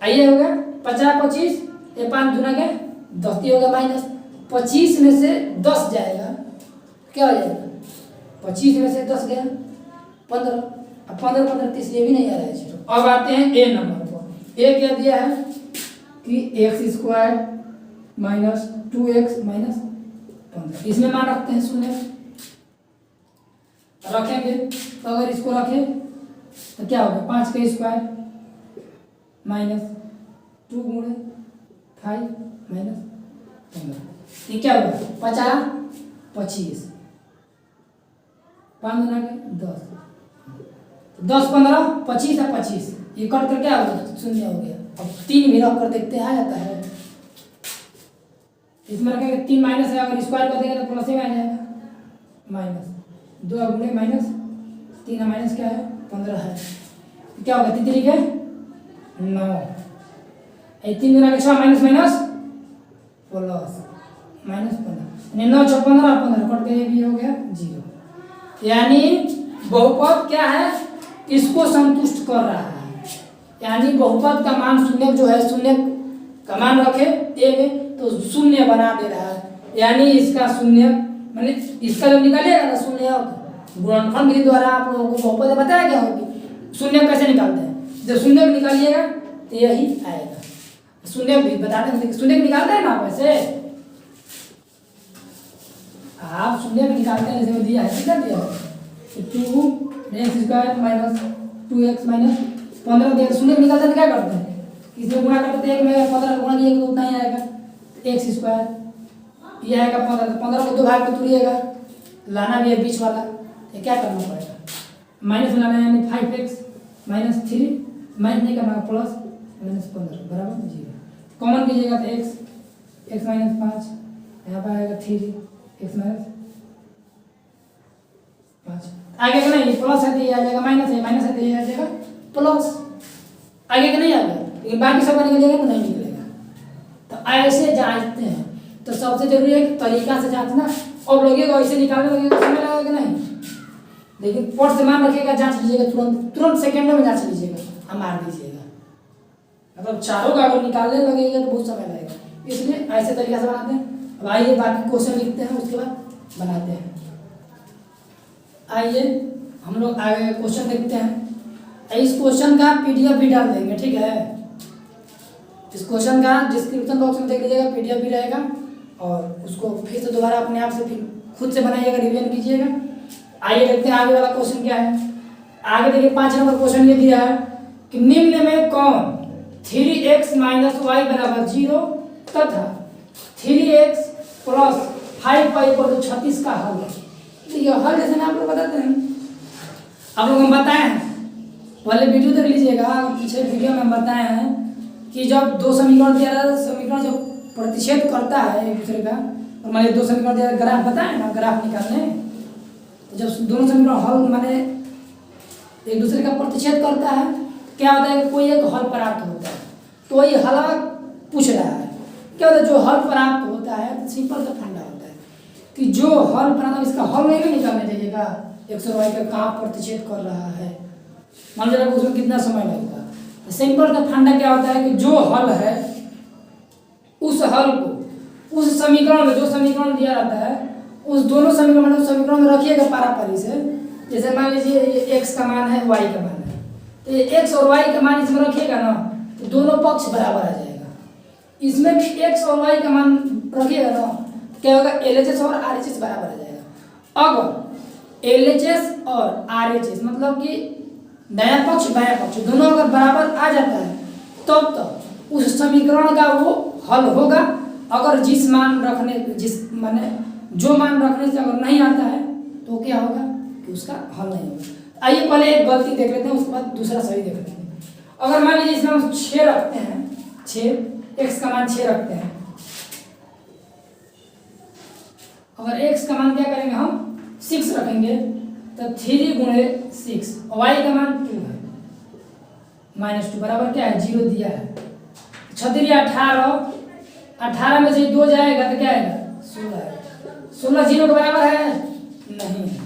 आइए हो गया 50 25, ये 5 गुना के 10, ये हो गया माइनस 25 में से 10 जाएगा, क्या हो जाएगा 25 में से 10 गया 15, अब 15 15 30, ये भी नहीं आ रहा है 0। अब आते हैं ए नंबर पर, ए क्या दिया है कि x² - 2x - 15, इसमें मान रखते हैं 0 रखेंगे, तो अगर इसको रखें तो क्या होगा 5 का स्क्वायर -2 गुणे 5 - 15, ये क्या होगा 50 25, 5 गुना के 10, 10 15 25 और 25, ये कट कर क्या होगा 0 हो गया। अब 3 भी रख कर देखते हैं आ जाता है, इसमें रखेंगे 3 माइनस है, अगर स्क्वायर कर देंगे तो प्लस में आ जाएगा, माइनस 2 गुणे -3 माइनस क्या है 15 है, क्या होगा 3 है 9, 3 गुना के 6 माइनस प्लस -15, 9 6 15 15 कट के भी हो गया 0। यानी बहुपद क्या है, इसको संतुष्ट कर रहा है, यानी बहुपद का मान शून्य जो है, शून्य का मान रखे ए में तो 0 बना दे रहा है, यानी इसका 0 माने इसका जब निकालिएगा ना 0 गुणनफल विधि द्वारा आप लोगों को बहुपद बताया गया होगी 0 कैसे निकालते हैं, जब 0 निकालिएगा तो यही आएगा, 0 भी बताते हैं 0 निकालते हैं ना आप, ऐसे आप 0 निकालते हैं, जैसे दिया है कितना दिया है 2x² - 2x - 15 दिया, 0 निकालते हैं क्या करते हैं, इसमें गुणा करते हैं 1 में 15 गुणा किया तो उतना ही आएगा, x² ये आएगा 15, तो 15 को 2 भाग में तोड़िएगा, लाना भी है बीच वाला, ये क्या करना पड़ेगा माइनस में लाना है, यानी 5x - 3 माइनस नहीं करना प्लस -15 बराबर 0, कॉमन कीजिएगा तो x - 5, यहाँ पर आएगा 3 x - 5, आगे का नहीं प्लस है तो ये आ जाएगा माइनस है तो ये आ जाएगा प्लस, आगे का नहीं आ गया, लेकिन बाकी सब निकलेगा तो नहीं निकलेगा। तो ऐसे जांचते हैं, तो सबसे जरूरी है कि तरीका से जांचना, और लगेगा ऐसे निकालने लगेगा समय लगेगा कि नहीं, लेकिन पट से मान रखिएगा, जांच लीजिएगा, तुरंत सेकंडों में जांच लीजिएगा, हम मार दीजिएगा, मतलब चारों का अगर निकालने लगेगा तो बहुत समय लगेगा, इसलिए ऐसे तरीका से बनाते हैं। अब आइए बाकी क्वेश्चन लिखते हैं, उसके बाद बनाते हैं। आइए हम लोग आगे क्वेश्चन देखते हैं, इस क्वेश्चन का PDF भी डाल देंगे, ठीक है, इस क्वेश्चन का डिस्क्रिप्शन बॉक्स में देख लीजिएगा, PDF भी रहेगा, और उसको फिर से दोबारा अपने आप से फिर खुद से बनाइएगा, रिवीजन कीजिएगा। आइए देखते हैं आगे वाला क्वेश्चन क्या है। आगे देखिए 5 नंबर क्वेश्चन ये दिया है कि निम्न में कौन 3x - y = 0 तथा 3x प्लस 5y = 36 का हल है। तो ये हल जैसे मैं आप लोग बताते हैं, आप लोग हम बताए हैं, पहले वीडियो देख लीजिएगा, पीछे वीडियो में बताए हैं कि जब दो समीकरण दिया रहता है, समीकरण जब प्रतिच्छेद करता है एक दूसरे का, और मान लीजिए दो समीकरण दिया, ग्राफ बताए ना, ग्राफ निकालने, तो जब दोनों समीकरण हल माने एक दूसरे का प्रतिच्छेद करता है, क्या होता है कि कोई एक हल प्राप्त होता है। तो वही हल पूछ रहा है, क्या होता है जो हल प्राप्त होता है, तो सिंपल सा फंडा होता है कि जो हल प्राप्त, इसका हल नहीं निकालने जाइएगा, x और y का कहाँ प्रतिच्छेद कर रहा है, मान लीजिए उसमें कितना समय लगेगा। तो सिंपल का फंडा क्या होता है कि जो हल है उस हल को उस समीकरण में, जो समीकरण दिया रहता है उस दोनों समीकरण में रखिएगा पारापारी से। जैसे मान लीजिए ये x का मान है, y का मान है, तो ये x और y का मान इसमें रखिएगा ना, तो दोनों पक्ष बराबर आ जाएगा। इसमें भी x और y का मान रखिएगा ना, तो क्या होगा, LHS और RHS बराबर आ जाएगा। अगर LHS और RHS मतलब कि दायां पक्ष बायां पक्ष दोनों अगर बराबर आ जाता है, तब तो उस समीकरण का वो हल होगा। अगर जिस मान रखने जो मान रखने से अगर नहीं आता है, तो क्या होगा कि उसका हल नहीं होगा। आइए पहले एक गलती देख लेते हैं, उसके बाद दूसरा सही देख लेते हैं। अगर मान लीजिए इसमें हम 6 रखते हैं, 6 x का मान 6 रखते हैं, अगर x का मान क्या करेंगे हम 6 रखेंगे, तो 3 × 6, y का मान 2 है, -2 बराबर क्या है 0 दिया है। 36 18, 18 में से 2 जाएगा तो क्या आएगा 16 है। 16 0 के बराबर है नहीं है,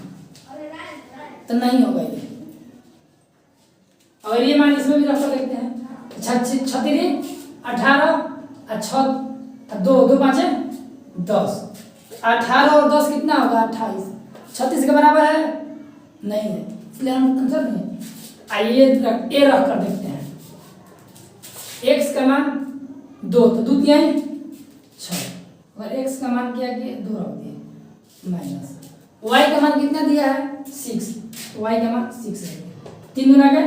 तो नहीं होगा ये। और ये मान इसमें भी रख सकते हैं, 36 18 और 6 2 2 5 10, 18 और 10 कितना होगा 28, 36 के बराबर है नहीं है, इसलिए हम आंसर नहीं। आइए ए रख कर देखते हैं। x का मान 2, तो 2 दिया है 6, और x का मान क्या किया 2 रख दिए, माइनस y का मान कितना दिया है 6, तो y का मान 6 है, 3 गुना के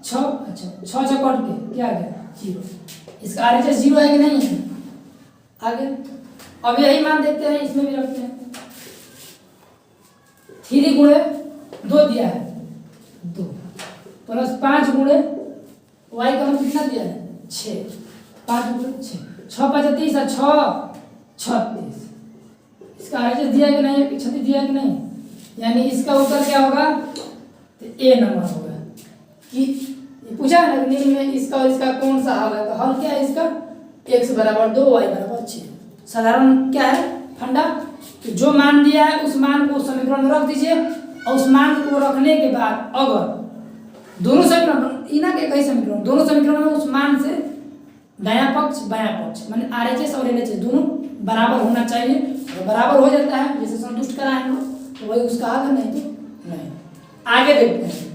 6, अच्छा 6 कट के क्या आ गया 0। इसका RHS 0 है कि नहीं है, आगे अब यही मान देखते हैं, इसमें भी रखते हैं। 3 × 2 दिया है 2, प्लस 5 × y का मान कितना दिया है 6, 5 × 6, 6 5 30 और 6 36, इसका RHS दिया कि नहीं, 36 दिया कि नहीं, यानी इसका उत्तर क्या होगा, तो ए नंबर होगा। कि पूछा है ना में इसका और इसका कौन सा हल है, तो हल क्या है इसका x = 2 y = 6। साधारण क्या है फंडा, कि जो मान दिया है उस मान को समीकरण में रख दीजिए, और उस मान को रखने के बाद अगर दोनों समीकरण इना के कई समीकरण, दोनों समीकरण में उस मान से दायां पक्ष बायां पक्ष माने RHS और LHS दोनों बराबर होना चाहिए। अगर बराबर हो जाता है, जैसे संतुष्ट कराएं हम, तो वही उसका हल है, नहीं तो नहीं। आगे देखते हैं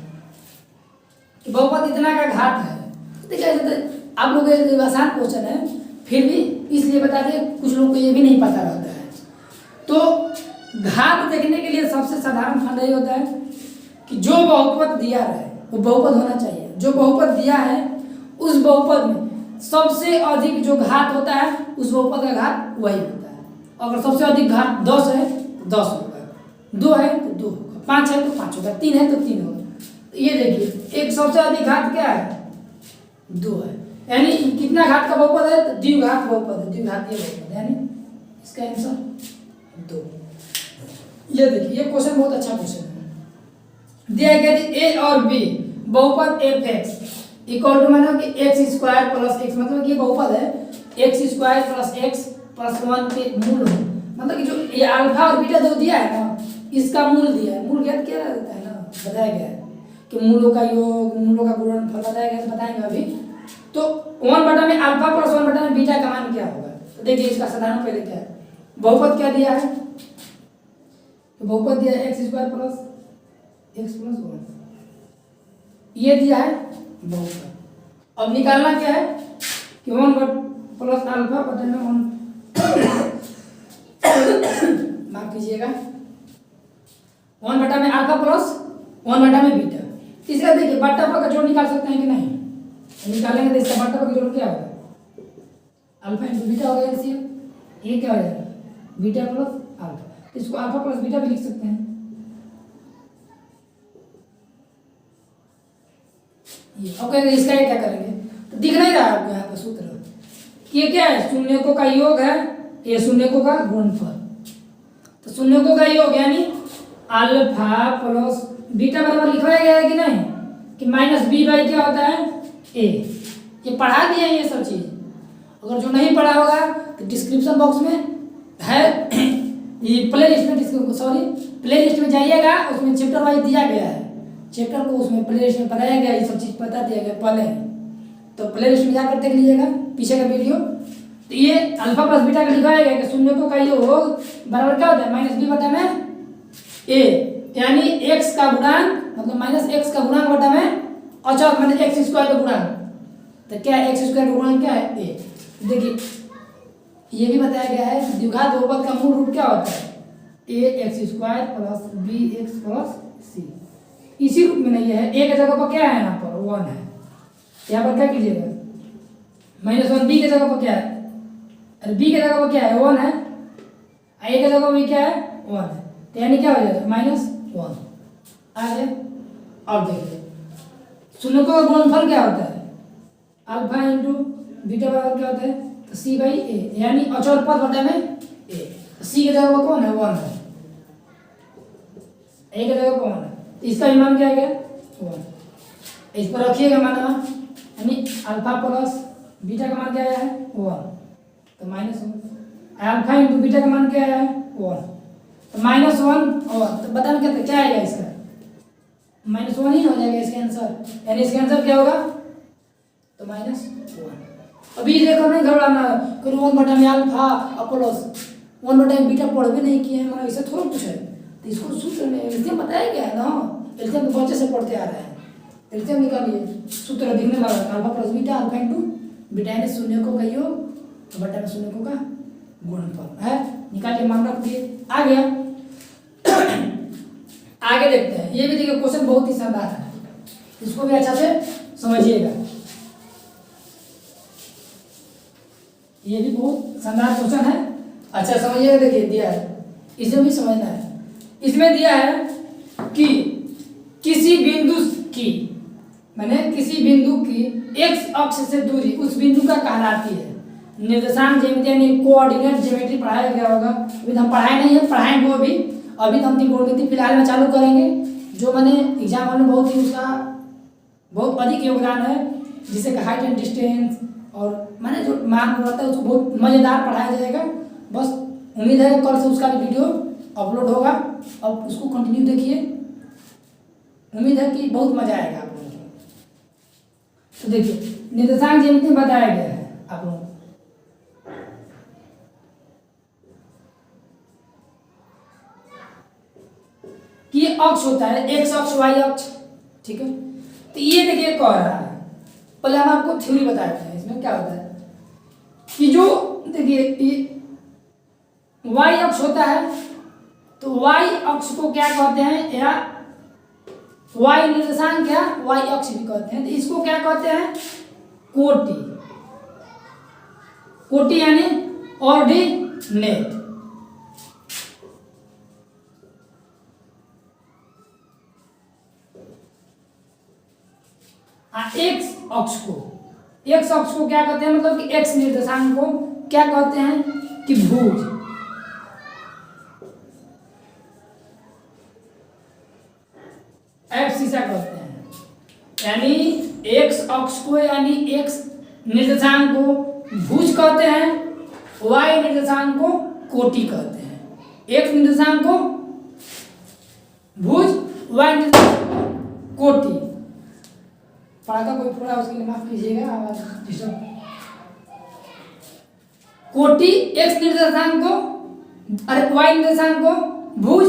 कि बहुपद इतना का घात है। देखिए आप लोग ये आसान क्वेश्चन है, फिर भी इसलिए बता दें, कुछ लोगों को ये भी नहीं पता रहता है। तो घात देखने के लिए सबसे साधारण फंडा ये होता है कि जो बहुपद दिया है वो बहुपद होना चाहिए। जो बहुपद दिया है उस बहुपद में सबसे अधिक जो घात होता है उस बहुपद का घात वही होता है। अगर सबसे अधिक घात 10 है तो 10 होगा, 2 है तो 2 होगा, 5 है तो 5 होगा, 3 है तो 3 होगा। ये देखिए एक सबसे अधिक घात क्या है 2 है, यानी कितना घात का बहुपद है तो द्विघात बहुपद है, द्विघातीय बहुपद है, यानी इसका आंसर 2। ये देखिए ये क्वेश्चन बहुत अच्छा क्वेश्चन है। दिया गया ए और बी बहुपद f(x) इक्वल टू मानो कि x² + x, मतलब कि बहुपद है x² + x + 1 के मूल हो, मतलब कि जो ये अल्फा और बीटा जो दिया है ना, इसका मूल दिया है। मूल ज्ञात क्या रहता है ना, बताया गया है कि मूलों का योग, मूलों का गुणनफल बताया गया, बताएंगे अभी। तो 1/में अल्फा + 1/में बीटा का मान क्या होगा, तो देखिए इसका साधारण पहले क्या है, बहुपद क्या दिया है, तो बहुपद दिया है x² + x + 1, ये दिया है बहुपद। अब निकालना क्या है कि 1 + अल्फा बटे में 1 माफ कीजिएगा 1/में अल्फा + 1/में बीटा। इसका देखिए बट्टा पर का जोड़ निकाल सकते हैं कि नहीं, निकालेंगे तो इसका बट्टा पर का जोड़ क्या होगा, अल्फा × बीटा होगा एलसीएम। ये क्या हो जाएगा बीटा प्लस अल्फा, इसको अल्फा प्लस बीटा भी लिख सकते हैं। ये ओके, इसका ये क्या करेंगे तो दिख नहीं रहा आपको यहाँ पर सूत्र कि ये क्या है, शून्यकों का योग है, ये शून्यकों का गुणनफल। तो शून्यकों का योग यानी अल्फा प्लस बीटा बराबर लिखवाया गया है कि नहीं, कि माइनस बी बाई क्या होता है ए। ये पढ़ा दिया है ये सब चीज, अगर जो नहीं पढ़ा होगा तो डिस्क्रिप्शन बॉक्स में है, ये प्ले लिस्ट में प्ले लिस्ट में जाइएगा, उसमें चैप्टर वाइज दिया गया है, चैप्टर को उसमें प्ले लिस्ट में बताया गया, ये सब चीज बता दिया गया पहले, तो प्ले लिस्ट में जाकर देख लीजिएगा पीछे का वीडियो। तो ये अल्फा प्लस बीटा का लिखवाया गया कि शून्यकों का योग बराबर क्या होता है माइनस बी बटा में ए, यानी x का गुणांक मतलब माइनस एक्स का गुणांक बटा में अचर मतलब एक्स स्क्वायर का गुणांक। तो क्या है एक्स स्क्वायर का गुणांक क्या है ए। देखिए ये भी बताया गया है द्विघात बहुपद का मूल रूप क्या होता है a x square plus b x plus c, इसी रूप में नहीं है। ए के जगह पर क्या है यहाँ पर 1 है, यहाँ पर क्या कीजिएगा माइनस 1, बी के जगह पर क्या है, अरे बी के जगह पर क्या है 1 है, ए के जगह पर क्या है 1 है, तो यानी क्या हो जाएगा -1 आगे। अब देखिए शून्यकों का गुणनफल क्या होता है अल्फा इंटू बीटा बराबर क्या होता है तो सी बाई ए, यानी अचर पद बटा में ए। सी के जगह पर कौन है 1 है, ए के जगह पर 1 है, तो इसका भी मान क्या आ गया 1। इस पर रखिएगा मान, यानी अल्फा प्लस बीटा का मान क्या आया है 1, तो -1। अल्फा इंटू बीटा का मान क्या आया है 1, तो -1 और तो बताना क्या आएगा इसका -1 ही हो जाएगा इसका आंसर, यानी इसका आंसर क्या होगा तो -1। अभी देखो नहीं घबराना, कोई 1 बटा में अल्फा और प्लस 1 बटा में बीटा पढ़ भी नहीं किए हैं, मतलब ऐसा थोड़ा कुछ है। तो इसको सूत्र में एल्सियम बताया गया है ना, एल्सियम तो बच्चे से पढ़ते आ रहे हैं, एल्सियम निकालिए सूत्र दिखने वाला है alpha plus beta, alpha into beta यानी शून्यकों का योग बटा में शून्यकों का गुणनफल है, निकालिए मान रख दिए। आ गया आगे देखते हैं, ये भी देखिए क्वेश्चन बहुत ही शानदार है, इसको भी अच्छा से समझिएगा, ये भी बहुत शानदार क्वेश्चन है, अच्छा समझिएगा। देखिए दिया है, इसमें भी समझना है, इसमें दिया है कि किसी बिंदु की मैंने किसी बिंदु की एक्स अक्ष से दूरी उस बिंदु का कहलाती है निर्देशांक ज्यामिति यानी कोऑर्डिनेट ज्योमेट्री पढ़ाया गया होगा, अभी तो हम पढ़ाए नहीं है, पढ़ाएंगे वो अभी तो हम त्रिकोणमिति फिलहाल में चालू करेंगे, जो मैंने एग्जाम में बहुत ही उसका बहुत अधिक योगदान है, जिसे कि हाइट एंड डिस्टेंस और मैंने जो मान रहता है उसको बहुत मज़ेदार पढ़ाया जाएगा। बस उम्मीद है कल से उसका भी वीडियो अपलोड होगा, अब उसको कंटिन्यू देखिए, उम्मीद है कि बहुत मजा आएगा आप लोगों को। तो देखिए निर्देशांक ज्यामिति में बताया गया है आप लोगों को कि ये अक्ष होता है एक्स अक्ष वाई अक्ष, ठीक है। तो ये देखिए कह रहा है, पहले हम आपको थ्योरी बताते हैं इसमें क्या होता है कि जो देखिए वाई अक्ष होता है, तो वाई अक्ष को क्या कहते हैं या वाई निर्देशांक क्या वाई अक्ष भी कहते हैं, तो इसको क्या कहते हैं कोटि, कोटि यानी ऑर्डिनेट। एक्स अक्ष को क्या कहते हैं मतलब कि एक्स निर्देशांक को क्या कहते हैं कि भुज, एफ सीसा कहते हैं, यानी एक्स अक्ष को यानी एक्स निर्देशांक को भुज कहते हैं, वाई निर्देशांक को कोटि कहते हैं। एक्स निर्देशांक को भुज, वाई निर्देशांक को कोटि। पढ़ाका कोई थोड़ा उसके लिए माफ कीजिएगा आवाज डिस्टर्ब। कोटि एक्स निर्देशांक को अरे वाई निर्देशांक को भुज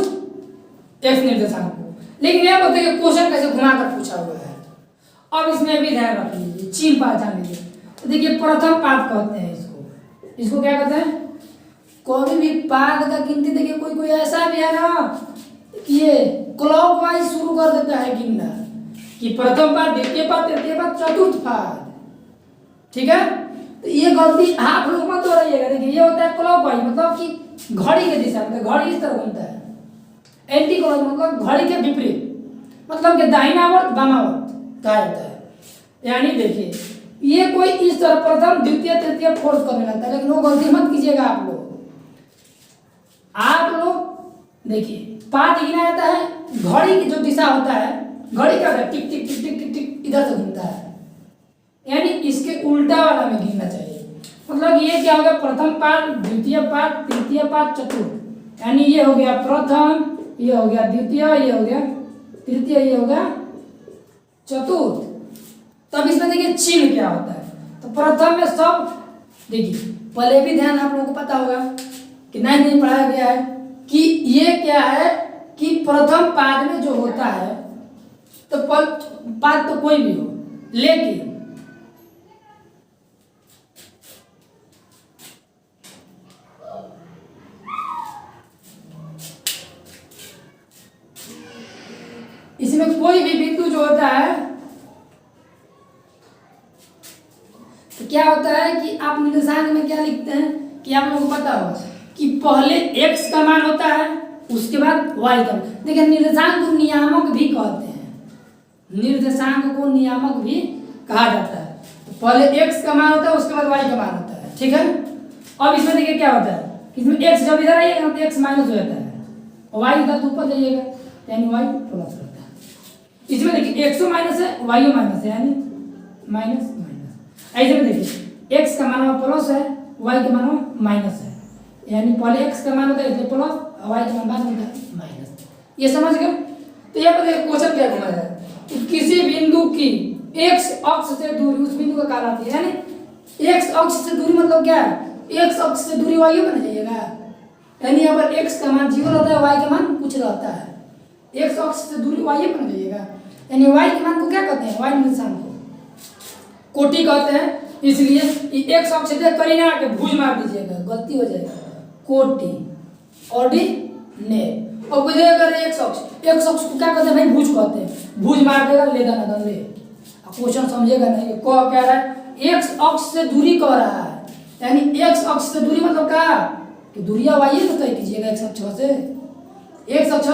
एक्स निर्देशांक को, लेकिन यह बोलते हैं क्वेश्चन कैसे घुमाकर पूछा हुआ है। अब इसमें भी ध्यान रख लीजिए, चिन्ह पहचान लीजिए। तो देखिए प्रथम पाद कहते हैं इसको क्या कहते हैं, कोई भी पाद का गिनती देखिए कोई ऐसा भी है ना कि ये क्लॉकवाइज शुरू कर देता है गिनना, कि प्रथम पाद, द्वितीय पाद, तृतीय पाद, चतुर्थ पाद, ठीक है। तो ये गलती आप लोग मत हो रहिएगा। देखिए ये होता है क्लॉकवाइज, मतलब कि घड़ी के दिशा में, घड़ी इस तरह घूमता है। एंटी क्लॉक मतलब घड़ी के विपरीत, मतलब कि दाहिनावर्त वामावर्त कहा जाता है। यानी देखिए ये कोई इस तरह प्रथम द्वितीय तृतीय फोर्थ करने लगता है, लेकिन वो गलती मत कीजिएगा आप लोग। देखिए पाँच गिना जाता है, घड़ी की जो दिशा होता है, घड़ी क्या होता है, टिक टिक टिक टिक टिक टिक इधर से घूमता है, यानी इसके उल्टा वाला में गिनना चाहिए। मतलब ये क्या हो गया, प्रथम पाद, द्वितीय पाद, तृतीय पाद, चतुर्थ। यानी ये हो गया प्रथम, ये हो गया द्वितीय, ये हो गया तृतीय, ये हो गया चतुर्थ। तब इसमें देखिए चिन्ह क्या होता है। तो प्रथम में सब देखिए, पहले भी ध्यान आप लोगों को पता होगा कि नहीं पढ़ाया गया है कि ये क्या है कि प्रथम पाद में जो होता है, तो पाद तो कोई भी हो, लेकिन इसमें कोई भी बिंदु जो होता है तो क्या होता है कि आप निर्देशांक में क्या लिखते हैं कि आप लोगों को पता होगा कि पहले x का मान होता है, उसके बाद y का। देखिए निर्देशांक को नियामक भी कहते हैं, निर्देशांक को नियामक भी कहा जाता है। तो पहले x का मान होता है, उसके बाद y का मान होता है, ठीक है। अब इसमें देखिए क्या होता है, इसमें x जब इधर आइएगा तो x माइनस हो जाता है, और y इधर ऊपर जाइएगा यानी y प्लस रहता है। इसमें देखिए x माइनस है, y माइनस है, यानी माइनस माइनस। ऐसे में देखिए x का मान प्लस है, y का मान माइनस है, यानी पहले x का मान होता है इसलिए प्लस, y का मान बाद में होता है माइनस। ये समझ गए। तो यहाँ पर क्वेश्चन क्या घुमा है कि किसी बिंदु की x अक्ष से दूरी उस बिंदु का कारण है, यानी x अक्ष से दूरी मतलब क्या है, x अक्ष से दूरी y बन जाइएगा, यानी यहाँ पर x का मान 0 रहता है, y का मान कुछ रहता है। x अक्ष से दूरी y बन जाइएगा, यानी y के मान को क्या कहते हैं, y निर्देशांक को कोटि कहते हैं। इसलिए x अक्ष से करी ना के भुज मार दीजिएगा, गलती हो जाएगा, कोटि ऑर्डिनेट। और बुझे अगर x अक्ष को क्या कहते हैं भाई, भुज कहते हैं, भुज मार देगा ले देना दन ले। क्वेश्चन समझेगा नहीं, कह कह रहा है x अक्ष से दूरी कह रहा है, यानी x अक्ष से दूरी मतलब क्या कि दूरिया y तो तय कीजिएगा, x अक्ष से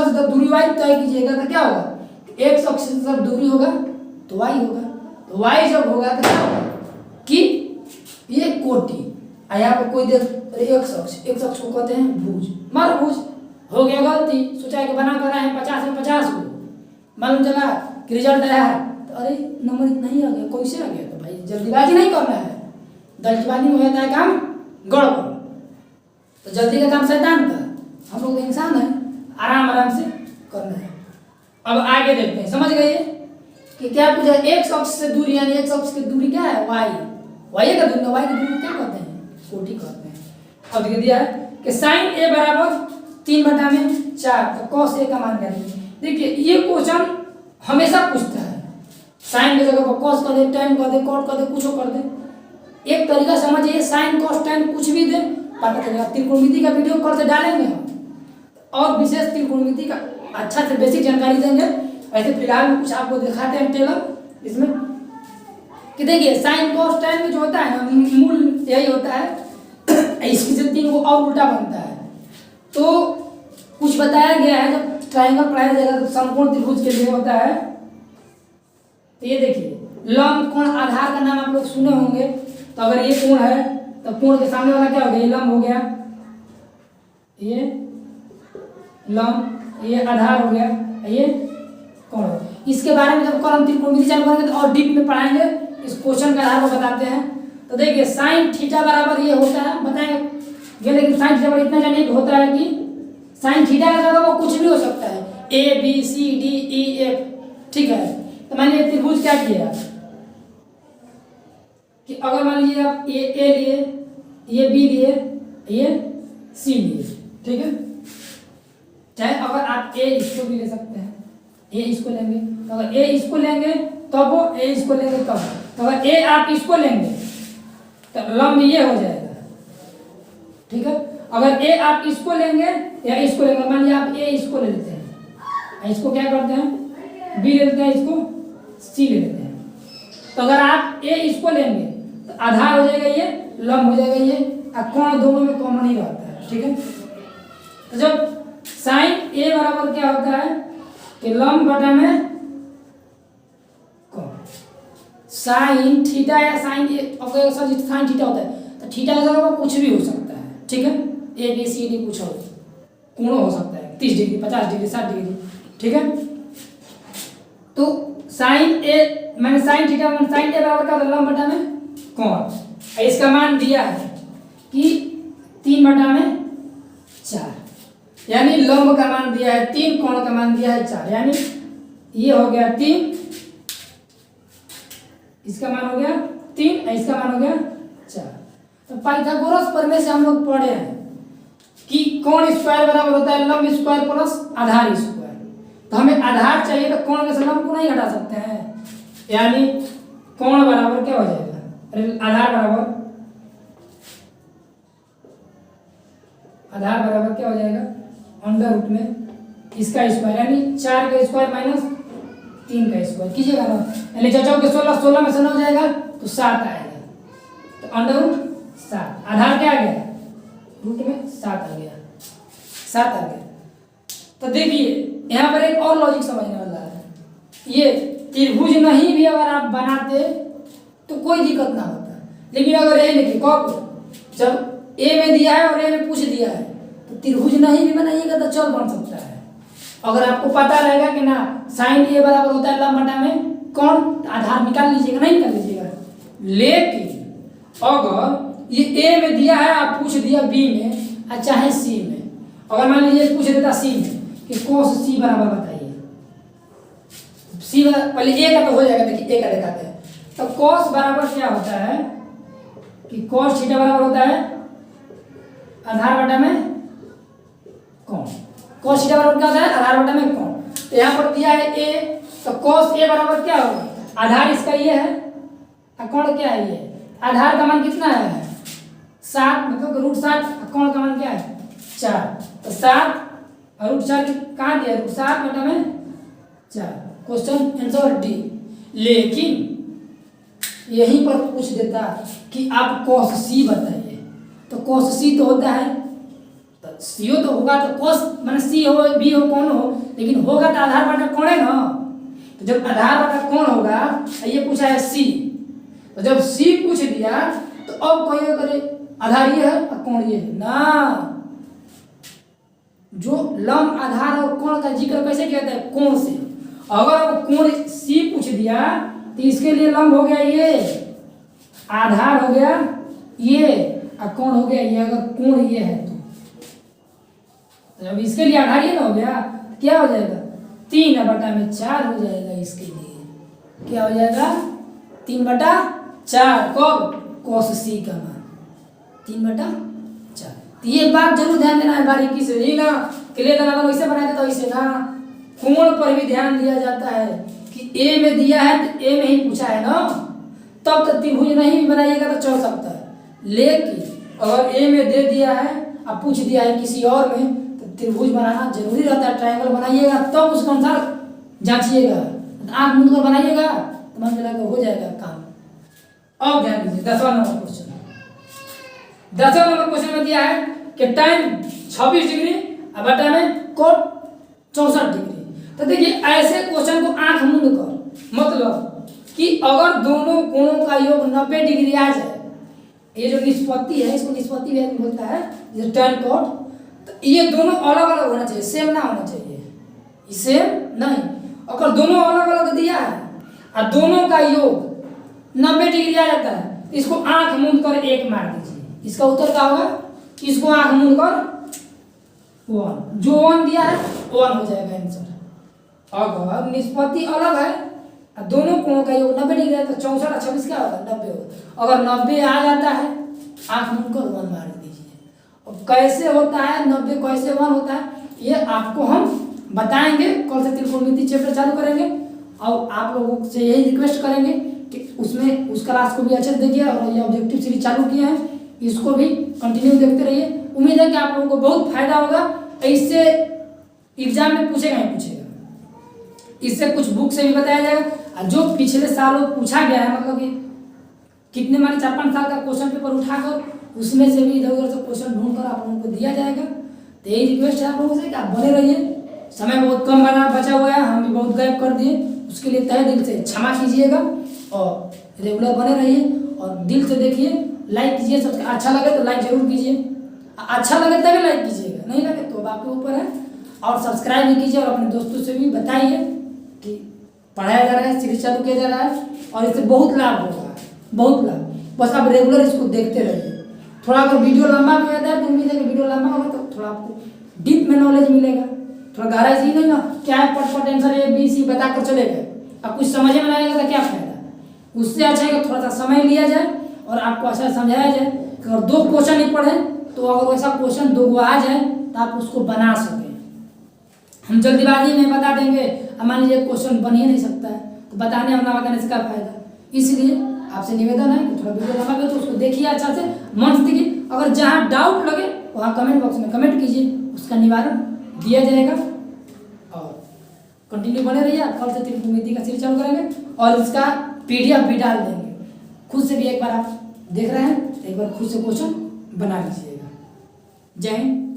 जब दूरी y तय कीजिएगा तो क्या होगा, x अक्ष से जब दूरी होगा तो y होगा, तो y जब होगा तो क्या होगा कि ये कोटि। यहाँ पर कोई देख x अक्ष को कहते हैं भुज, मार भुज हो गया गलती, सोचा कि बना कर रहे हैं 50 में 50 को, मालूम चला कि रिजल्ट आया है तो अरे नंबर इतना ही आ गया, कैसे आ गया, तो भाई जल्दीबाजी नहीं करना है, जल्दीबाजी में होता है काम गड़बड़। तो जल्दी का काम शैतान का, हम लोग इंसान है, आराम आराम से करना है। अब आगे देखते हैं, समझ गए कि क्या पूछा, x अक्ष से दूरी, यानी x अक्ष की दूरी क्या है, y का दूरी, y की दूरी क्या कहते हैं, कोटि कहते हैं। अब देखिए दिया है कि sin a बराबर 3/4, तो cos a का मान क्या है। देखिए ये क्वेश्चन हमेशा पूछता है, sin की जगह पर cos कर दे, tan कर दे, cot कर दे, कुछ कर दे। एक तरीका समझिए, sin cos tan कुछ भी दे पता चलेगा। त्रिकोणमिति का वीडियो कल से डालेंगे हम, और विशेष त्रिकोणमिति का अच्छा से बेसिक जानकारी देंगे। ऐसे फिलहाल कुछ आपको दिखाते हैं टेलर इसमें कि देखिए साइन कॉस tan में जो होता है ना, मूल यही होता है, इसकी से 3 को और उल्टा बनता है। तो कुछ बताया गया है, जब ट्रायंगल पढ़ाया जाएगा तो समकोण त्रिभुज के लिए होता है। तो ये देखिए लंब कोण आधार का नाम आप लोग सुने होंगे। तो अगर ये कोण है तो कोण के सामने वाला क्या हो गया, ये लंब हो गया, ये लंब, ये आधार हो गया, ये कोण। इसके बारे में जब कल हम त्रिकोणमिति चालू करेंगे तो और डीप में पढ़ाएंगे, इस क्वेश्चन का आधार को बताते हैं। तो देखिए साइन थीटा बराबर ये होता है, बताएंगे, लेकिन साइन थीटा बराबर इतना जानिए कि होता है कि साइन थीटा का जगह वो कुछ भी हो सकता है, A B C D E F, ठीक है। तो मान लीजिए त्रिभुज क्या किया कि अगर मान लीजिए आप ये ए लिए, ये बी लिए, ये सी लिए, ठीक है। चाहे अगर आप ए इसको भी ले सकते हैं, ए इसको लेंगे तो अगर ए इसको लेंगे तब वो ए इसको लेंगे तब, तो अगर ए आप इसको लेंगे तो लंब ये हो जाएगा, ठीक है। अगर ए आप इसको लेंगे या इसको लेंगे, मान लीजिए आप ए इसको ले लेते हैं, इसको क्या करते हैं बी ले लेते हैं, इसको सी ले लेते हैं। तो अगर आप ए इसको लेंगे तो आधार हो जाएगा ये, लंब हो जाएगा ये, और कोण दोनों में कॉमन ही रहता है। ठीक है, तो जब साइन ए बराबर क्या होता है कि लंब बटा में कोण। साइन थीटा या साइन ए, अगर साइन थीटा होता है तो थीटा का जगह कुछ भी हो सकता है। ठीक है, ए बी सी डी कुछ और कोण हो सकता है, 30 डिग्री, 50 डिग्री, 60 डिग्री। ठीक है, तो साइन ए मैंने साइन थीटा मैंने साइन ए बराबर क्या होता है, लंब बटा में कोण। इसका मान दिया है कि 3 बटा में 4, यानी लंब का मान दिया है 3, कोण का मान दिया है 4, यानी ये हो गया 3, इसका मान हो गया 3, इसका मान हो गया 4। तो पाइथागोरस प्रमेय से हम लोग पढ़े हैं कि कोण स्क्वायर बराबर होता है लंब स्क्वायर प्लस आधार स्क्वायर। तो हमें आधार चाहिए तो कोण में से लंब को नहीं घटा सकते हैं, यानी कोण बराबर क्या हो जाएगा, आधार बराबर क्या हो जाएगा, अंडर रूट में इसका स्क्वायर, यानी 4 का स्क्वायर माइनस 3 का स्क्वायर कीजिएगा ना, यानी चाचा के 16 में से 9 जाएगा तो 7 आएगा, तो अंडर रूट 7। आधार क्या आ गया, रूट में 7 आ गया, 7 आ गया। तो देखिए यहाँ पर एक और लॉजिक समझने वाला है, ये त्रिभुज नहीं भी अगर आप बनाते तो कोई दिक्कत ना होता, लेकिन अगर ए लिखिए कब, जब ए में दिया है और ए में पूछ दिया है तो त्रिभुज नहीं भी बनाइएगा तो चल बन सकता है। अगर आपको पता रहेगा कि ना साइन ए बराबर होता है लंब बटा में कोण, आधार निकाल लीजिएगा, नहीं निकाल लीजिएगा। लेकिन अगर ये ए में दिया है, आप पूछ दिया बी में और चाहे सी में, अगर मान लीजिए पूछ देता सी में कि कोस सी बराबर बताइए, सी पहले ए का तो हो जाएगा, देखिए ए का दिखाते हैं। तो कोस बराबर क्या होता है कि कोस थीटा बराबर होता है आधार बटा में कोण। कोस थीटा बराबर क्या होता है, आधार बटा में कोण। तो यहाँ पर दिया है ए, तो कोस ए बराबर क्या होगा, आधार इसका ये है और कोण क्या है ये, आधार का मान कितना है 7, मतलब रूट 7, कोण का मान क्या है 4, तो 7 और रूट 4 कहाँ दिया है, 7 बटा में 4। Question answer D. लेकिन यहीं पर पूछ देता कि आप cos c बताइए, तो cos c तो होता है, तो c तो होगा, तो cos माने c हो b हो कौन हो, लेकिन होगा तो आधार बटा कोण है ना। तो जब आधार बटा कोण होगा, ये पूछा है c, तो जब c पूछ दिया तो अब कोई करे आधार ये है और कोण ये है ना। जो लंब आधार और कोण का जिक्र कैसे किया जाता है, कोण से। अगर अब कोण c पूछ दिया तो इसके लिए लंब हो गया ये, आधार हो गया ये और कोण हो गया ये। अगर कोण ये है तो जब इसके लिए आधार ये ना हो गया, क्या हो जाएगा 3 बटा में 4 हो जाएगा। इसके लिए क्या हो जाएगा 3 बटा 4, कब cos c का मान 3 बटा 4। तो ये बात जरूर ध्यान देना है बारीकी से, ये ना क्लियर करना, वैसे बनाते तो वैसे ना, कोण पर भी ध्यान दिया जाता है कि ए में दिया है तो ए में ही पूछा है ना, तब तो त्रिभुज नहीं भी बनाइएगा तो चल सकता है। लेकिन अगर ए में दे दिया है और पूछ दिया है किसी और में, तो त्रिभुज बनाना जरूरी रहता है। ट्रायंगल बनाइएगा तब उसके अनुसार जांचिएगा, आंख मूंद कर बनाइएगा तो मन मिला हो जाएगा काम। अब ध्यान दीजिए 10वां नंबर क्वेश्चन। 10वां नंबर क्वेश्चन में दिया है कि tan 26 डिग्री और बटा में cot 64 डिग्री। तो देखिए ऐसे क्वेश्चन को आंख मूंद कर, मतलब कि अगर दोनों कोणों का योग 90 डिग्री आ जाए, ये जो निष्पत्ति है इसको निष्पत्ति भी बोलता है, जैसे tan cot, तो ये दोनों अलग अलग होना चाहिए, सेम ना होना चाहिए। सेम नहीं, अगर दोनों अलग अलग दिया है और दोनों का योग 90 डिग्री आ जाता है, इसको आंख मूंद कर 1 मार दीजिए। इसका उत्तर क्या होगा, इसको आंख मूंद कर 1, जो 1 दिया है 1 हो जाएगा आंसर। अगर निष्पत्ति अलग है और दोनों कोणों का योग 90 डिग्री है तो 64 और 26 क्या होगा 90 होगा। अगर 90 आ जाता है आंख मूंद कर 1 मार दीजिए। अब कैसे होता है 90 कैसे 1 होता है, ये आपको हम बताएंगे, कल से त्रिकोणमिति चैप्टर चालू करेंगे। और आप लोगों से यही रिक्वेस्ट करेंगे कि उसमें उस क्लास को भी अच्छे से देखिए, और ये ऑब्जेक्टिव सीरीज चालू किए हैं इसको भी कंटिन्यू देखते रहिए। उम्मीद है कि आप लोगों को बहुत फायदा होगा। इससे एग्जाम में पूछेगा ही पूछेगा, इससे कुछ बुक से भी बताया जाएगा, और जो पिछले सालों पूछा गया है, मतलब कि कितने माने 4-5 साल का क्वेश्चन पेपर उठाकर उसमें से भी इधर उधर से क्वेश्चन ढूंढ कर आप लोगों को दिया जाएगा। तो यही रिक्वेस्ट है आप लोगों से कि आप बने रहिए। समय बहुत कम बचा हुआ है, हम भी बहुत गैप कर दिए, उसके लिए तहे दिल से क्षमा कीजिएगा और रेगुलर बने रहिए और दिल से देखिए, लाइक कीजिए। सबसे अच्छा लगे तो लाइक जरूर कीजिए, अच्छा लगे तभी लाइक कीजिएगा, नहीं लगे तो आपके ऊपर है। और सब्सक्राइब भी कीजिए और अपने दोस्तों से भी बताइए कि पढ़ाया जा रहा है, सीरीज चालू किया जा रहा है और इससे बहुत लाभ होगा, बहुत लाभ। बस आप रेगुलर इसको देखते रहिए। थोड़ा अगर वीडियो लंबा भी रहता है तो उम्मीद है कि वीडियो लंबा होगा तो थोड़ा आपको डीप में नॉलेज मिलेगा, थोड़ा गहराई से ही नहीं ना क्या है पट आंसर ABC बताकर चले गए, अब कुछ समझ में आएगा तो क्या फायदा। उससे अच्छा है कि थोड़ा सा समय लिया जाए और आपको अच्छा समझाया जाए कि अगर 2 क्वेश्चन नहीं पढ़े तो अगर वैसा क्वेश्चन 2 आ जाए तो आप उसको बना सकें। हम जल्दीबाजी में बता देंगे, अब मान लीजिए क्वेश्चन बन ही नहीं सकता है तो बताने और ना बताने से क्या फायदा। इसलिए आपसे निवेदन है कि थोड़ा वीडियो लंबा तो उसको देखिए, अच्छा से मन से देखिए। अगर जहाँ डाउट लगे वहाँ कमेंट बॉक्स में कमेंट कीजिए, उसका निवारण दिया जाएगा। और कंटिन्यू बने रहिए, कल से त्रिकोणमिति का सीरीज चालू करेंगे और इसका PDF भी डाल देंगे। खुद से भी एक बार आप देख रहे हैं, एक बार खुद से क्वेश्चन बना लीजिएगा। जय हिंद।